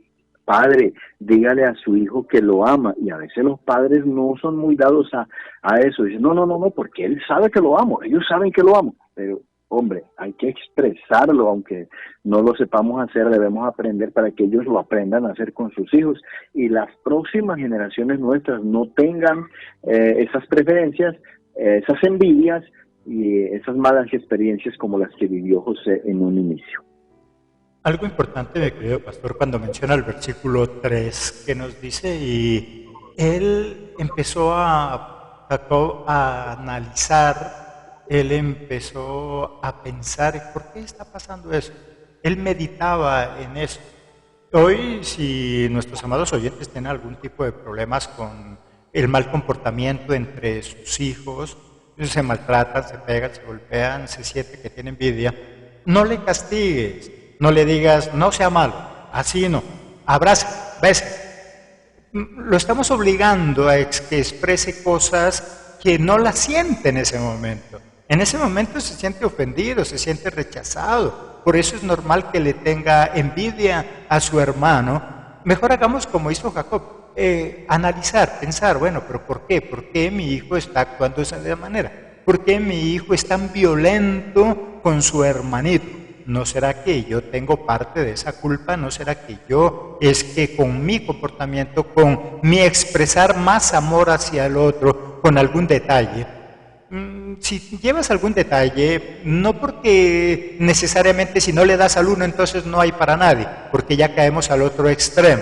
padre, dígale a su hijo que lo ama, y a veces los padres no son muy dados a eso, dicen, no, porque él sabe que lo amo, ellos saben que lo amo, pero hombre, hay que expresarlo, aunque no lo sepamos hacer, debemos aprender para que ellos lo aprendan a hacer con sus hijos, y las próximas generaciones nuestras no tengan esas preferencias, esas envidias y esas malas experiencias como las que vivió José en un inicio. Algo importante, mi querido pastor, cuando menciona el versículo 3, que nos dice, y él empezó a analizar, él empezó a pensar, ¿por qué está pasando eso? Él meditaba en eso. Hoy, si nuestros amados oyentes tienen algún tipo de problemas con el mal comportamiento entre sus hijos, se maltratan, se pegan, se golpean, se siente que tiene envidia, no le castigues, no le digas, no sea malo, así no, abraza, besa. Lo estamos obligando a que exprese cosas que no las siente en ese momento. En ese momento se siente ofendido, se siente rechazado. por eso es normal que le tenga envidia a su hermano. Mejor hagamos como hizo Jacob, analizar, pensar, bueno, pero ¿por qué? ¿Por qué mi hijo está actuando de esa manera? ¿Por qué mi hijo es tan violento con su hermanito? ¿No será que yo tengo parte de esa culpa? ¿No será que yo, es que con mi comportamiento, con mi expresar más amor hacia el otro, con algún detalle? Si llevas algún detalle, no porque necesariamente si no le das al uno entonces no hay para nadie, porque ya caemos al otro extremo.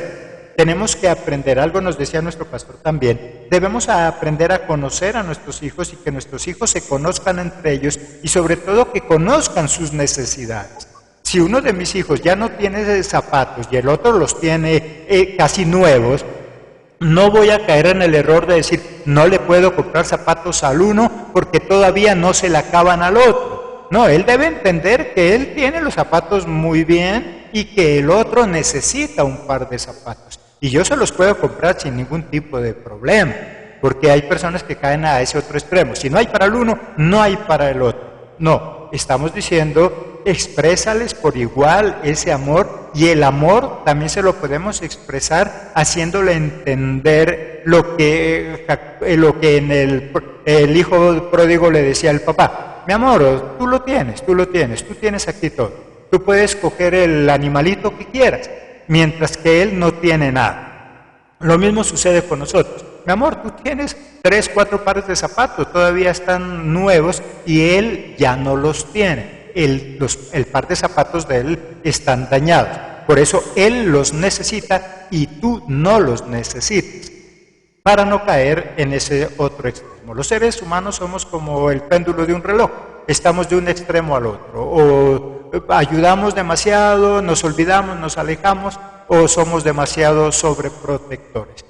Tenemos que aprender, algo nos decía nuestro pastor también, debemos aprender a conocer a nuestros hijos y que nuestros hijos se conozcan entre ellos y sobre todo que conozcan sus necesidades. Si uno de mis hijos ya no tiene zapatos y el otro los tiene casi nuevos, no voy a caer en el error de decir, no le puedo comprar zapatos al uno porque todavía no se le acaban al otro. No, él debe entender que él tiene los zapatos muy bien y que el otro necesita un par de zapatos. Y yo se los puedo comprar sin ningún tipo de problema, porque hay personas que caen a ese otro extremo. Si no hay para el uno, no hay para el otro. No, estamos diciendo, exprésales por igual ese amor, y el amor también se lo podemos expresar haciéndole entender lo que en el hijo pródigo le decía al papá. Mi amor, tú tienes aquí todo. Tú puedes coger el animalito que quieras, mientras que él no tiene nada. Lo mismo sucede con nosotros. Mi amor, tú tienes 3, 4 pares de zapatos, todavía están nuevos y él ya no los tiene. El par de zapatos de él están dañados. Por eso él los necesita y tú no los necesitas, para no caer en ese otro extremo. Los seres humanos somos como el péndulo de un reloj, estamos de un extremo al otro, o ayudamos demasiado, nos olvidamos, nos alejamos, o somos demasiado sobreprotectores.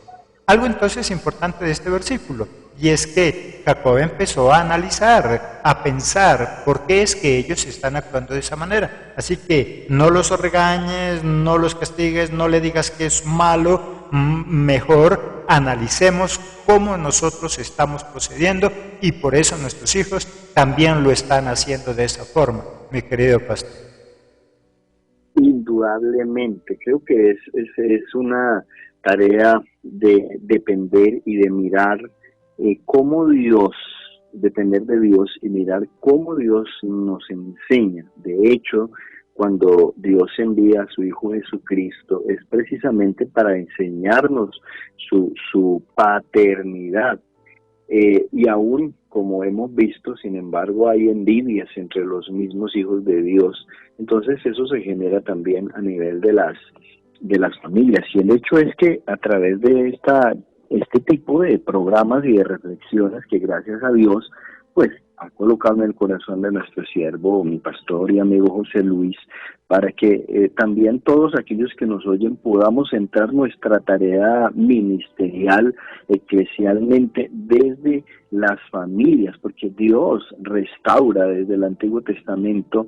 Algo entonces importante de este versículo, y es que Jacob empezó a analizar, a pensar por qué es que ellos están actuando de esa manera. Así que no los regañes, no los castigues, no le digas que es malo, mejor analicemos cómo nosotros estamos procediendo, y por eso nuestros hijos también lo están haciendo de esa forma, mi querido pastor. Indudablemente, creo que es una tarea de depender y de mirar cómo Dios, depender de Dios y mirar cómo Dios nos enseña. De hecho, cuando Dios envía a su Hijo Jesucristo, es precisamente para enseñarnos su paternidad. Y aún, como hemos visto, sin embargo, hay envidias entre los mismos hijos de Dios. Entonces eso se genera también a nivel de las familias. Y el hecho es que a través de este tipo de programas y de reflexiones que gracias a Dios, pues ha colocado en el corazón de nuestro siervo, mi pastor y amigo José Luis, para que también todos aquellos que nos oyen podamos centrar nuestra tarea ministerial, eclesialmente, desde las familias, porque Dios restaura desde el Antiguo Testamento.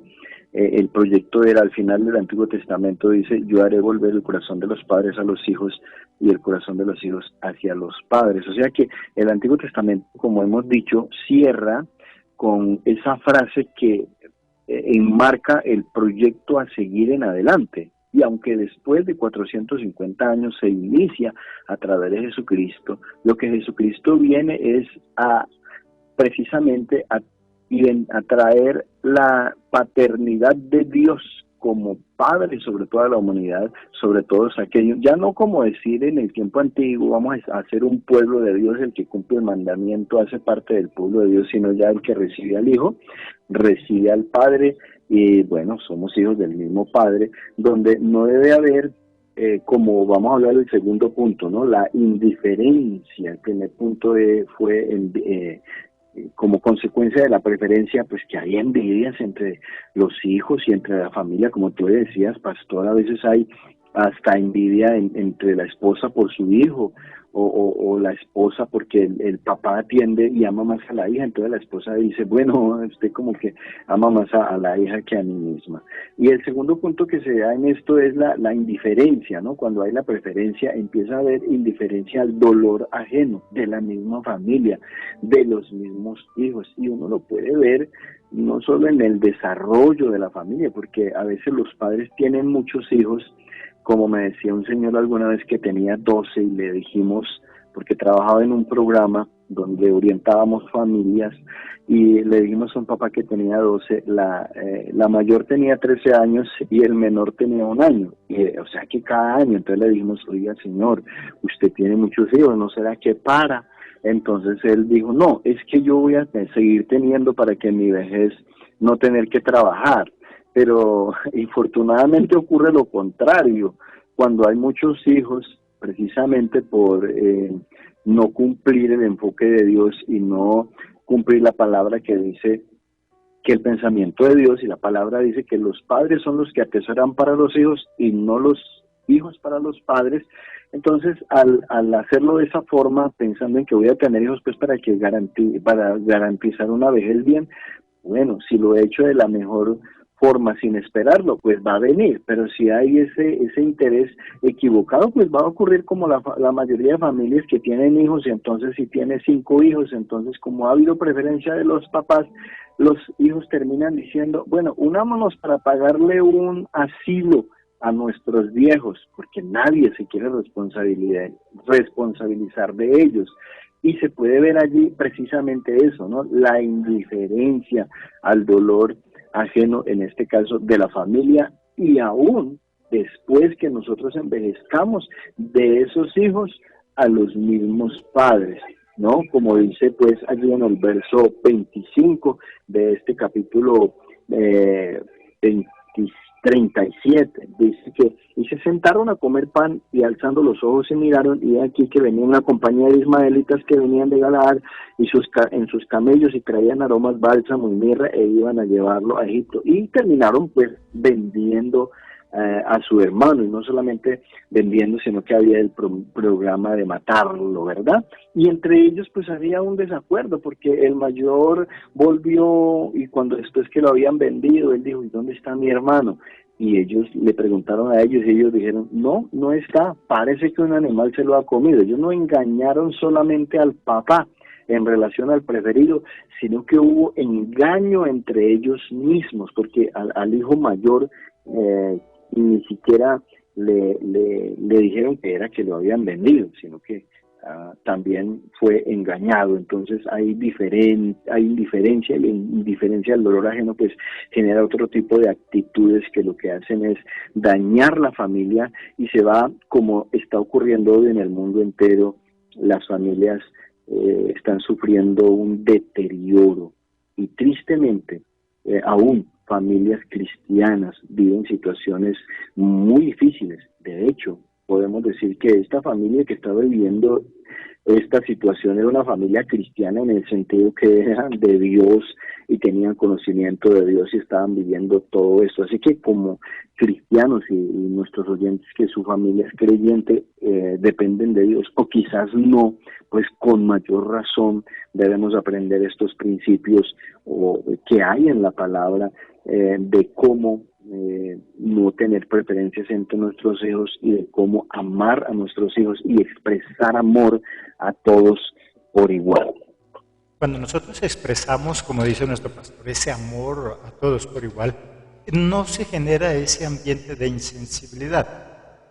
El proyecto era, al final del Antiguo Testamento dice, yo haré volver el corazón de los padres a los hijos y el corazón de los hijos hacia los padres. O sea que el Antiguo Testamento, como hemos dicho, cierra con esa frase que enmarca el proyecto a seguir en adelante. Y aunque después de 450 años se inicia a través de Jesucristo, lo que Jesucristo viene es precisamente a traer la paternidad de Dios como Padre sobre toda la humanidad, sobre todos aquellos, ya no como decir en el tiempo antiguo, vamos a ser un pueblo de Dios, el que cumple el mandamiento hace parte del pueblo de Dios, sino ya el que recibe al Hijo, recibe al Padre, y bueno, somos hijos del mismo Padre, donde no debe haber, como vamos a hablar del segundo punto, ¿no? La indiferencia. El primer punto fue como consecuencia de la preferencia, pues que hay envidias entre los hijos y entre la familia, como tú decías, pastor, a veces hay hasta envidia entre la esposa por su hijo, o la esposa porque el papá atiende y ama más a la hija, entonces la esposa dice, bueno, usted como que ama más a la hija que a mí misma. Y el segundo punto que se da en esto es la indiferencia, ¿no? Cuando hay la preferencia, empieza a haber indiferencia al dolor ajeno de la misma familia, de los mismos hijos, y uno lo puede ver no solo en el desarrollo de la familia, porque a veces los padres tienen muchos hijos, como me decía un señor alguna vez que tenía 12 y le dijimos, porque trabajaba en un programa donde orientábamos familias, y le dijimos a un papá que tenía 12, la mayor tenía 13 años y el menor tenía 1 año, o sea que cada año. Entonces le dijimos, oiga señor, usted tiene muchos hijos, ¿no será que para? Entonces él dijo, no, es que yo voy a seguir teniendo para que en mi vejez no tener que trabajar. Pero infortunadamente ocurre lo contrario, cuando hay muchos hijos, precisamente por no cumplir el enfoque de Dios y no cumplir la palabra que dice que el pensamiento de Dios, y la palabra dice que los padres son los que atesoran para los hijos y no los hijos para los padres. Entonces, al hacerlo de esa forma, pensando en que voy a tener hijos pues para garantizar una vejez bien, bueno, si lo he hecho de la mejor forma sin esperarlo, pues va a venir, pero si hay ese interés equivocado, pues va a ocurrir como la mayoría de familias que tienen hijos, y entonces si tiene 5 hijos, entonces como ha habido preferencia de los papás, los hijos terminan diciendo, bueno, unámonos para pagarle un asilo a nuestros viejos, porque nadie se quiere responsabilizar de ellos. Y se puede ver allí precisamente eso, ¿no? La indiferencia al dolor ajeno, en este caso de la familia, y aún después que nosotros envejezcamos, de esos hijos a los mismos padres, ¿no? Como dice pues allí en el verso 25 de este capítulo 37, dice que, y se sentaron a comer pan, y alzando los ojos se miraron, y aquí que venía una compañía de ismaelitas que venían de Galaad, y en sus camellos, y traían aromas, bálsamo y mirra, e iban a llevarlo a Egipto, y terminaron pues vendiendo a su hermano, y no solamente vendiendo, sino que había el programa de matarlo, ¿verdad? Y entre ellos pues había un desacuerdo, porque el mayor volvió, y cuando después que lo habían vendido, él dijo, ¿y dónde está mi hermano? Y ellos le preguntaron a ellos, y ellos dijeron, no está, parece que un animal se lo ha comido. Ellos no engañaron solamente al papá en relación al preferido, sino que hubo engaño entre ellos mismos, porque al hijo mayor y ni siquiera le dijeron que era que lo habían vendido, sino que también fue engañado. Entonces hay indiferencia, y la indiferencia al dolor ajeno pues genera otro tipo de actitudes que lo que hacen es dañar la familia, y se va, como está ocurriendo hoy en el mundo entero, las familias están sufriendo un deterioro, y tristemente aún familias cristianas viven situaciones muy difíciles. De hecho, podemos decir que esta familia que estaba viviendo esta situación era una familia cristiana, en el sentido que eran de Dios y tenían conocimiento de Dios y estaban viviendo todo esto. Así que como cristianos y nuestros oyentes que su familia es creyente, dependen de Dios, o quizás no, pues con mayor razón debemos aprender estos principios que hay en la palabra, de cómo no tener preferencias entre nuestros hijos, y de cómo amar a nuestros hijos y expresar amor a todos por igual. Cuando nosotros expresamos, como dice nuestro pastor, ese amor a todos por igual, no se genera ese ambiente de insensibilidad.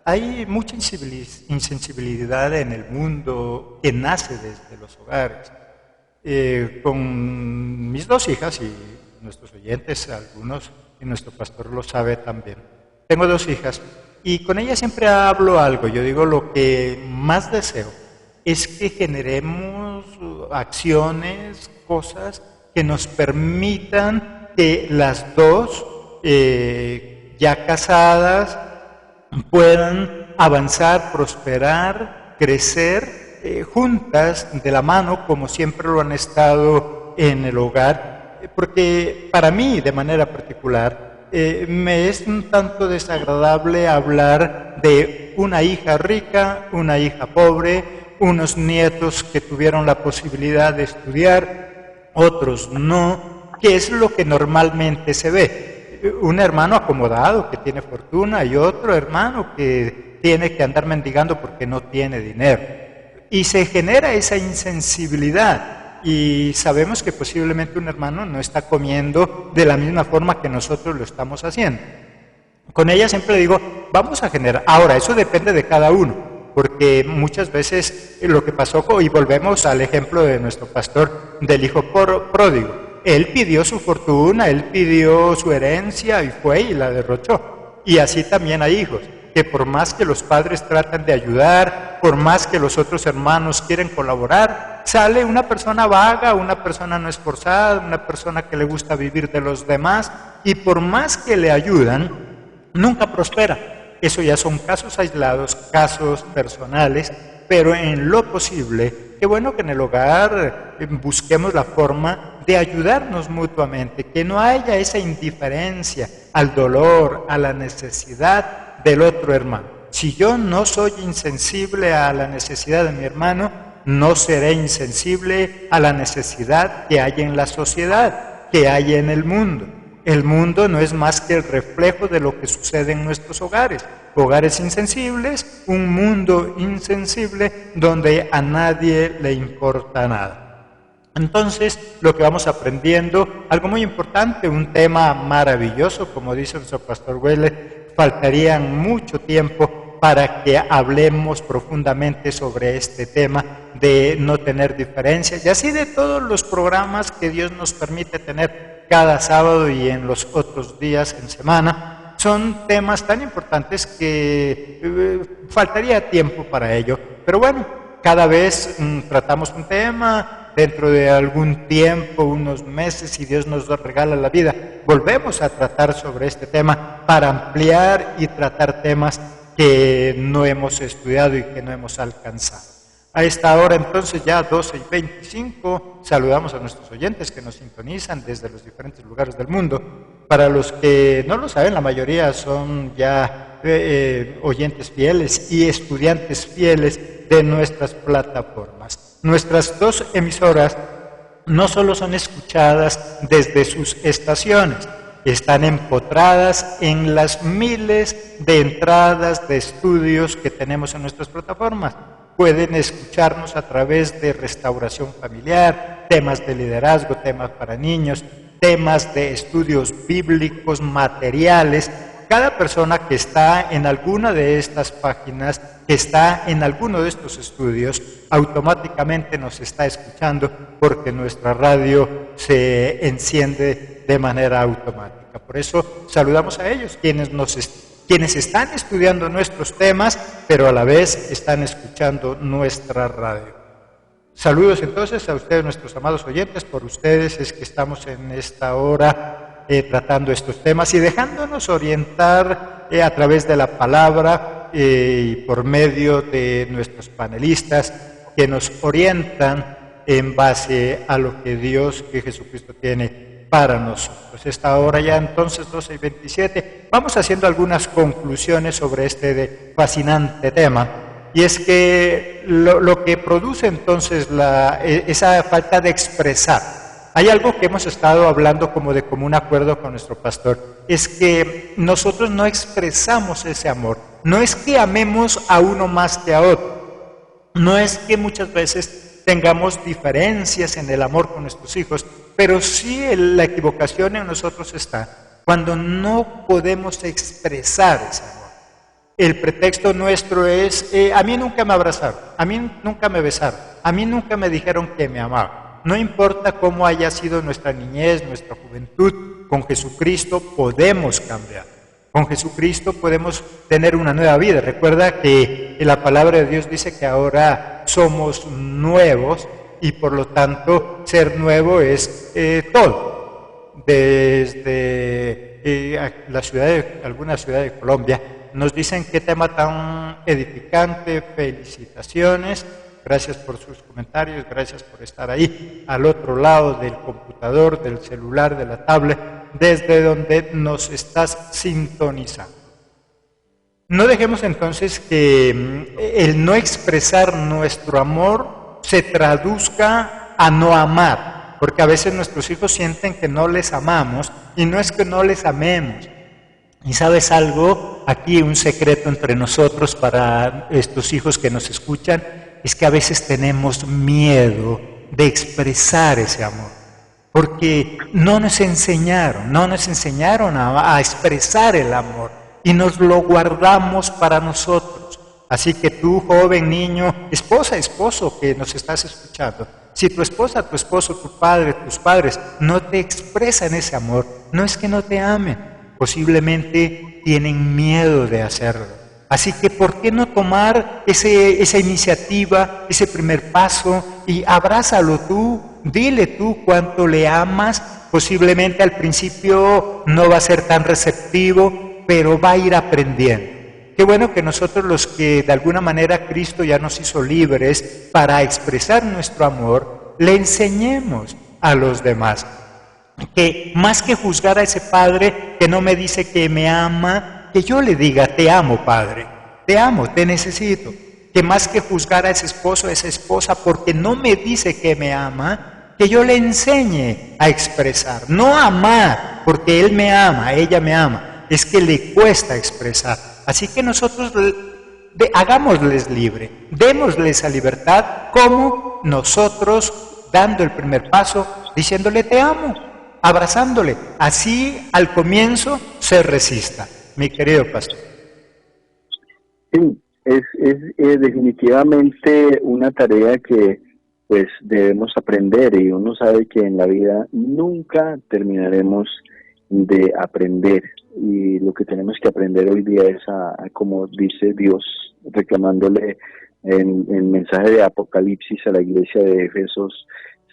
Hay mucha insensibilidad en el mundo que nace desde los hogares. Con mis 2 hijas, y nuestros oyentes, algunos, y nuestro pastor lo sabe también, tengo 2 hijas, y con ellas siempre hablo algo. Yo digo, lo que más deseo es que generemos acciones, cosas que nos permitan que las 2, ya casadas, puedan avanzar, prosperar, crecer juntas, de la mano, como siempre lo han estado en el hogar. Porque para mí, de manera particular, me es un tanto desagradable hablar de una hija rica, una hija pobre, unos nietos que tuvieron la posibilidad de estudiar, otros no, que es lo que normalmente se ve. Un hermano acomodado que tiene fortuna y otro hermano que tiene que andar mendigando porque no tiene dinero. Y se genera esa insensibilidad. Y sabemos que posiblemente un hermano no está comiendo de la misma forma que nosotros lo estamos haciendo. Con ella siempre digo, vamos a generar. Ahora, eso depende de cada uno, porque muchas veces lo que pasó, y volvemos al ejemplo de nuestro pastor del hijo pródigo. Él pidió su fortuna, él pidió su herencia y fue y la derrochó. Y así también hay hijos, que por más que los padres tratan de ayudar, por más que los otros hermanos quieren colaborar, sale una persona vaga, una persona no esforzada, una persona que le gusta vivir de los demás, y por más que le ayudan, nunca prospera. Eso ya son casos aislados, casos personales, pero en lo posible, qué bueno que en el hogar busquemos la forma de ayudarnos mutuamente, que no haya esa indiferencia al dolor, a la necesidad del otro hermano. Si yo no soy insensible a la necesidad de mi hermano, no seré insensible a la necesidad que hay en la sociedad, que hay en el mundo. El mundo no es más que el reflejo de lo que sucede en nuestros hogares. Hogares insensibles, un mundo insensible donde a nadie le importa nada. Entonces, lo que vamos aprendiendo, algo muy importante, un tema maravilloso, como dice nuestro pastor Weller, faltaría mucho tiempo para que hablemos profundamente sobre este tema de no tener diferencias, y así de todos los programas que Dios nos permite tener cada sábado y en los otros días en semana. Son temas tan importantes que faltaría tiempo para ello, pero bueno, cada vez tratamos un tema. Dentro de algún tiempo, unos meses, si Dios nos regala la vida, volvemos a tratar sobre este tema para ampliar y tratar temas que no hemos estudiado y que no hemos alcanzado. A esta hora entonces ya 12:25, saludamos a nuestros oyentes que nos sintonizan desde los diferentes lugares del mundo. Para los que no lo saben, la mayoría son ya oyentes fieles y estudiantes fieles de nuestras plataformas. Nuestras dos emisoras no solo son escuchadas desde sus estaciones, están empotradas en las miles de entradas de estudios que tenemos en nuestras plataformas. Pueden escucharnos a través de restauración familiar, temas de liderazgo, temas para niños, temas de estudios bíblicos, materiales. Cada persona que está en alguna de estas páginas, que está en alguno de estos estudios, automáticamente nos está escuchando porque nuestra radio se enciende de manera automática. Por eso saludamos a ellos, quienes están estudiando nuestros temas, pero a la vez están escuchando nuestra radio. Saludos entonces a ustedes, nuestros amados oyentes, por ustedes es que estamos en esta hora tratando estos temas y dejándonos orientar a través de la palabra y por medio de nuestros panelistas que nos orientan en base a lo que Dios, que Jesucristo tiene para nosotros. Esta hora ya entonces 12:27, vamos haciendo algunas conclusiones sobre este fascinante tema, y es que lo que produce entonces esa falta de expresar. Hay algo que hemos estado hablando como de común acuerdo con nuestro pastor, es que nosotros no expresamos ese amor. No es que amemos a uno más que a otro. No es que muchas veces tengamos diferencias en el amor con nuestros hijos, pero sí la equivocación en nosotros está cuando no podemos expresar ese amor. El pretexto nuestro es, a mí nunca me abrazaron, a mí nunca me besaron, a mí nunca me dijeron que me amaban. No importa cómo haya sido nuestra niñez, nuestra juventud, con Jesucristo podemos cambiar. Con Jesucristo podemos tener una nueva vida. Recuerda que la palabra de Dios dice que ahora somos nuevos y por lo tanto ser nuevo es todo. Desde alguna ciudad de Colombia nos dicen qué tema tan edificante, felicitaciones. Gracias por sus comentarios, gracias por estar ahí, al otro lado del computador, del celular, de la tablet, desde donde nos estás sintonizando. No dejemos entonces que el no expresar nuestro amor se traduzca a no amar, porque a veces nuestros hijos sienten que no les amamos, y no es que no les amemos. Y ¿sabes algo? Aquí un secreto entre nosotros para estos hijos que nos escuchan, es que a veces tenemos miedo de expresar ese amor, porque no nos enseñaron a expresar el amor, y nos lo guardamos para nosotros. Así que tú, joven, niño, esposa, esposo que nos estás escuchando, si tu esposa, tu esposo, tu padre, tus padres no te expresan ese amor, no es que no te amen, posiblemente tienen miedo de hacerlo. Así que ¿por qué no tomar esa iniciativa, ese primer paso, y abrázalo tú? Dile tú cuánto le amas. Posiblemente al principio no va a ser tan receptivo, pero va a ir aprendiendo. Qué bueno que nosotros, los que de alguna manera Cristo ya nos hizo libres para expresar nuestro amor, le enseñemos a los demás. Que más que juzgar a ese padre que no me dice que me ama, que yo le diga: te amo, padre, te amo, te necesito. Que más que juzgar a ese esposo, a esa esposa porque no me dice que me ama, que yo le enseñe a expresar. No amar porque él me ama, ella me ama, es que le cuesta expresar. Así que nosotros hagámosles libre, démosles esa libertad, como nosotros dando el primer paso, diciéndole: te amo, abrazándole. Así al comienzo se resista, mi querido pastor. Sí, es definitivamente una tarea que pues debemos aprender, y uno sabe que en la vida nunca terminaremos de aprender, y lo que tenemos que aprender hoy día es como dice Dios, reclamándole en el mensaje de Apocalipsis a la iglesia de Efesos: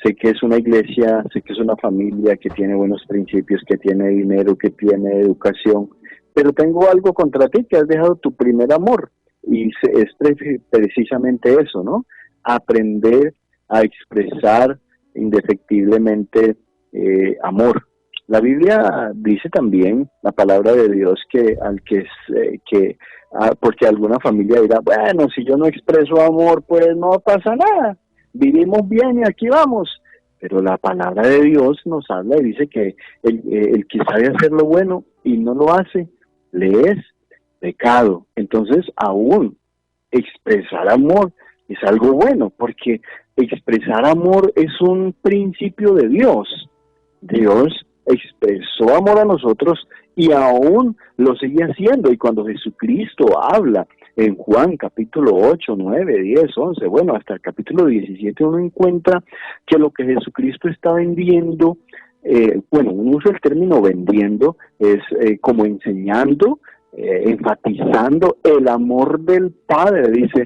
sé que es una iglesia, sé que es una familia que tiene buenos principios, que tiene dinero, que tiene educación, pero tengo algo contra ti, que has dejado tu primer amor. Y es precisamente eso, ¿no? Aprender a expresar indefectiblemente amor. La Biblia dice también, la palabra de Dios, que porque alguna familia dirá: bueno, si yo no expreso amor, pues no pasa nada, vivimos bien y aquí vamos. Pero la palabra de Dios nos habla y dice que el que sabe hacer lo bueno y no lo hace, le es pecado. Entonces, aún expresar amor es algo bueno, porque expresar amor es un principio de Dios. Dios expresó amor a nosotros y aún lo sigue haciendo. Y cuando Jesucristo habla en Juan capítulo 8, 9, 10, 11, bueno, hasta el capítulo 17, uno encuentra que lo que Jesucristo está vendiendo, uno usa el término vendiendo, es como enseñando, enfatizando el amor del Padre. Dice: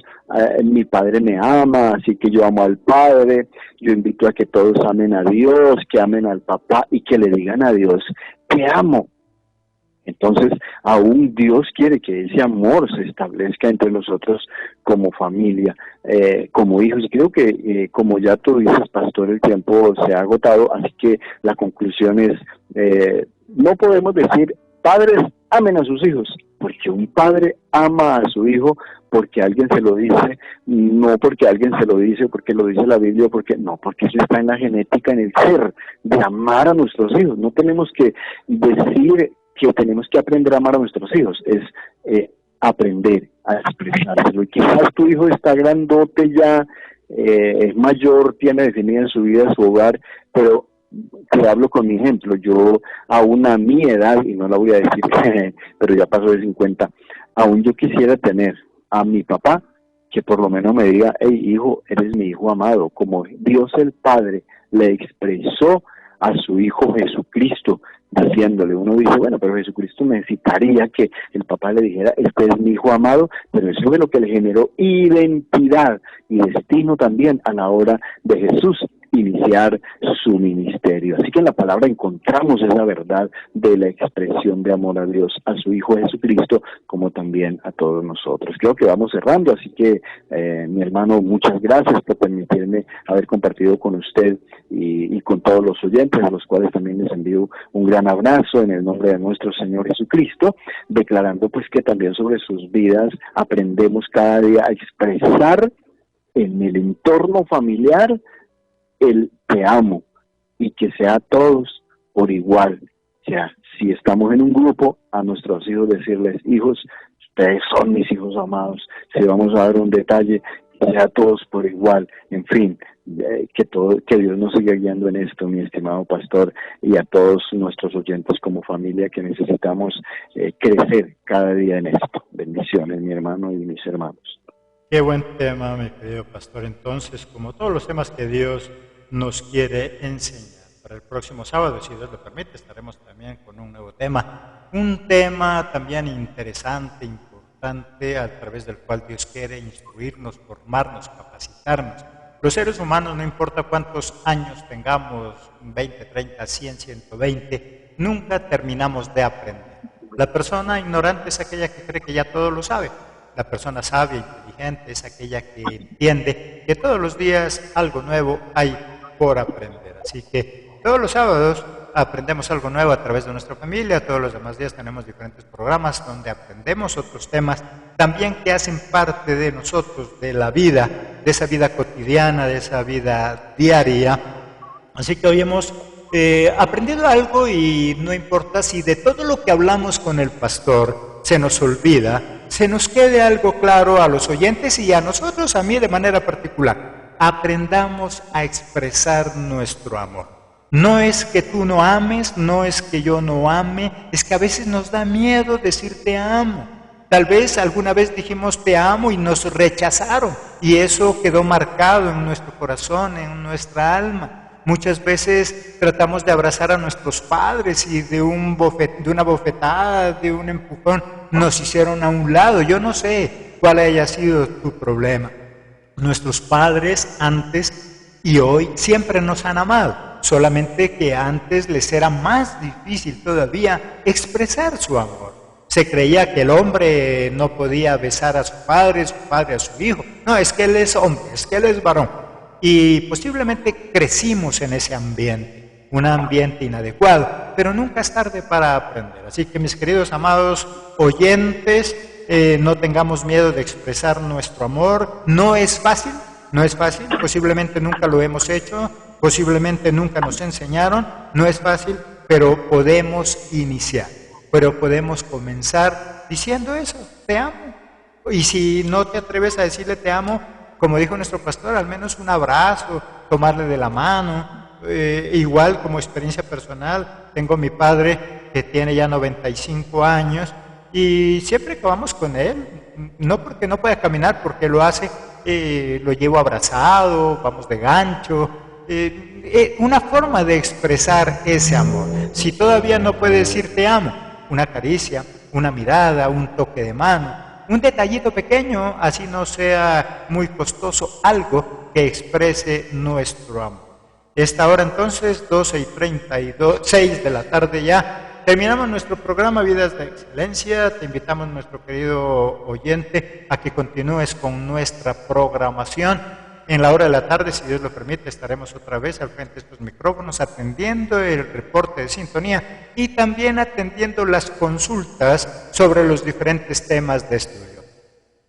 mi Padre me ama, así que yo amo al Padre. Yo invito a que todos amen a Dios, que amen al Papá y que le digan a Dios: te amo. Entonces, aún Dios quiere que ese amor se establezca entre nosotros como familia, como hijos. Y creo que, como ya tú dices, pastor, el tiempo se ha agotado, así que la conclusión es, no podemos decir: padres, amen a sus hijos, porque un padre ama a su hijo porque alguien se lo dice, no porque alguien se lo dice, porque lo dice la Biblia, porque eso está en la genética, en el ser, de amar a nuestros hijos. No tenemos que decir que tenemos que aprender a amar a nuestros hijos, es aprender a expresárselo. Y quizás tu hijo está grandote ya, es mayor, tiene definida en su vida su hogar, pero te hablo con mi ejemplo. Yo aún a mi edad, y no la voy a decir, pero ya paso de 50, aún yo quisiera tener a mi papá que por lo menos me diga: hey, hijo, eres mi hijo amado, como Dios el Padre le expresó a su Hijo Jesucristo, diciéndole. Uno dice: bueno, pero Jesucristo necesitaría que el papá le dijera: este es mi hijo amado, pero eso es lo que le generó identidad y destino también a la hora de Jesús. iniciar su ministerio. Así que en la palabra encontramos esa verdad de la expresión de amor a Dios, a su Hijo Jesucristo, como también a todos nosotros. Creo que vamos cerrando, así que mi hermano, muchas gracias por permitirme haber compartido con usted y con todos los oyentes, a los cuales también les envío un gran abrazo en el nombre de nuestro Señor Jesucristo, declarando pues que también sobre sus vidas aprendemos cada día a expresar en el entorno familiar el te amo, y que sea a todos por igual. O sea, si estamos en un grupo, a nuestros hijos decirles: hijos, ustedes son mis hijos amados. Si vamos a dar un detalle, que sea a todos por igual. En fin, que Dios nos siga guiando en esto, mi estimado pastor, y a todos nuestros oyentes como familia, que necesitamos crecer cada día en esto. Bendiciones, mi hermano y mis hermanos. Qué buen tema, mi querido pastor. Entonces, como todos los temas que Dios nos quiere enseñar, para el próximo sábado, si Dios lo permite, estaremos también con un nuevo tema. Un tema también interesante, importante, a través del cual Dios quiere instruirnos, formarnos, capacitarnos. Los seres humanos, no importa cuántos años tengamos, 20, 30, 100, 120, nunca terminamos de aprender. La persona ignorante es aquella que cree que ya todo lo sabe. La persona sabia, inteligente, es aquella que entiende que todos los días algo nuevo hay por aprender. Así que todos los sábados aprendemos algo nuevo a través de nuestra familia. Todos los demás días tenemos diferentes programas donde aprendemos otros temas también que hacen parte de nosotros, de la vida, de esa vida cotidiana, de esa vida diaria. Así que hoy hemos aprendido algo, y no importa si de todo lo que hablamos con el pastor se nos olvida, se nos quede algo claro a los oyentes y a nosotros, a mí de manera particular. Aprendamos a expresar nuestro amor. No es que tú no ames, no es que yo no ame, es que a veces nos da miedo decir te amo. Tal vez alguna vez dijimos te amo y nos rechazaron, y eso quedó marcado en nuestro corazón, en nuestra alma. Muchas veces tratamos de abrazar a nuestros padres y de una bofetada, de un empujón, nos hicieron a un lado. Yo no sé cuál haya sido tu problema. Nuestros padres antes y hoy siempre nos han amado, solamente que antes les era más difícil todavía expresar su amor. Se creía que el hombre no podía besar a su padre a su hijo. No, es que él es hombre, es que él es varón. Y posiblemente crecimos en ese ambiente, un ambiente inadecuado, pero nunca es tarde para aprender. Así que, mis queridos amados oyentes, no tengamos miedo de expresar nuestro amor. No es fácil, posiblemente nunca lo hemos hecho, posiblemente nunca nos enseñaron, no es fácil, pero podemos iniciar, pero podemos comenzar diciendo eso: te amo. Y si no te atreves a decirle te amo, como dijo nuestro pastor, al menos un abrazo, tomarle de la mano. Igual, como experiencia personal, tengo a mi padre que tiene ya 95 años, y siempre que vamos con él, no porque no pueda caminar, porque lo hace, lo llevo abrazado, vamos de gancho. Una forma de expresar ese amor. Si todavía no puede decir te amo, una caricia, una mirada, un toque de mano, un detallito pequeño, así no sea muy costoso, algo que exprese nuestro amor. Esta hora entonces, 12:36 de la tarde ya, terminamos nuestro programa Vidas de Excelencia. Te invitamos, nuestro querido oyente, a que continúes con nuestra programación. En la hora de la tarde, si Dios lo permite, estaremos otra vez al frente de estos micrófonos atendiendo el reporte de sintonía y también atendiendo las consultas sobre los diferentes temas de estudio.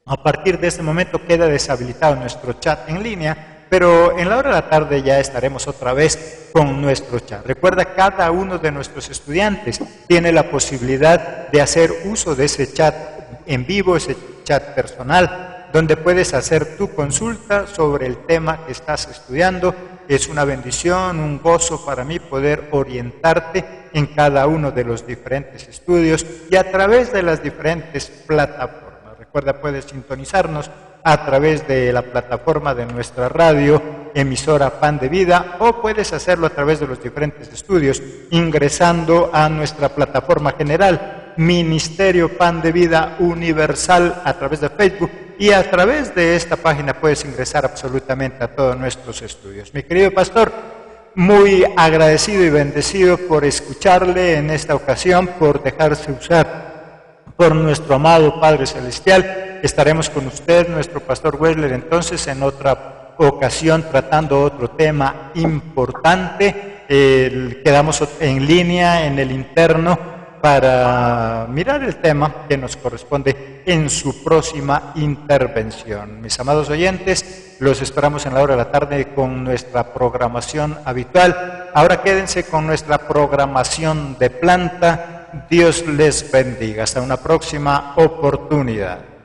A partir de este momento queda deshabilitado nuestro chat en línea, pero en la hora de la tarde ya estaremos otra vez con nuestro chat. Recuerda, cada uno de nuestros estudiantes tiene la posibilidad de hacer uso de ese chat en vivo, ese chat personal, donde puedes hacer tu consulta sobre el tema que estás estudiando. Es una bendición, un gozo para mí poder orientarte en cada uno de los diferentes estudios y a través de las diferentes plataformas. Recuerda, puedes sintonizarnos a través de la plataforma de nuestra radio, emisora Pan de Vida, o puedes hacerlo a través de los diferentes estudios ingresando a nuestra plataforma general, Ministerio Pan de Vida Universal a través de Facebook, y a través de esta página puedes ingresar absolutamente a todos nuestros estudios. Mi querido pastor, muy agradecido y bendecido por escucharle en esta ocasión, por dejarse usar por nuestro amado Padre Celestial. Estaremos con usted, nuestro pastor Wessler, entonces en otra ocasión tratando otro tema importante. Quedamos en línea en el interno para mirar el tema que nos corresponde en su próxima intervención. Mis amados oyentes, los esperamos en la hora de la tarde con nuestra programación habitual. Ahora quédense con nuestra programación de planta. Dios les bendiga. Hasta una próxima oportunidad.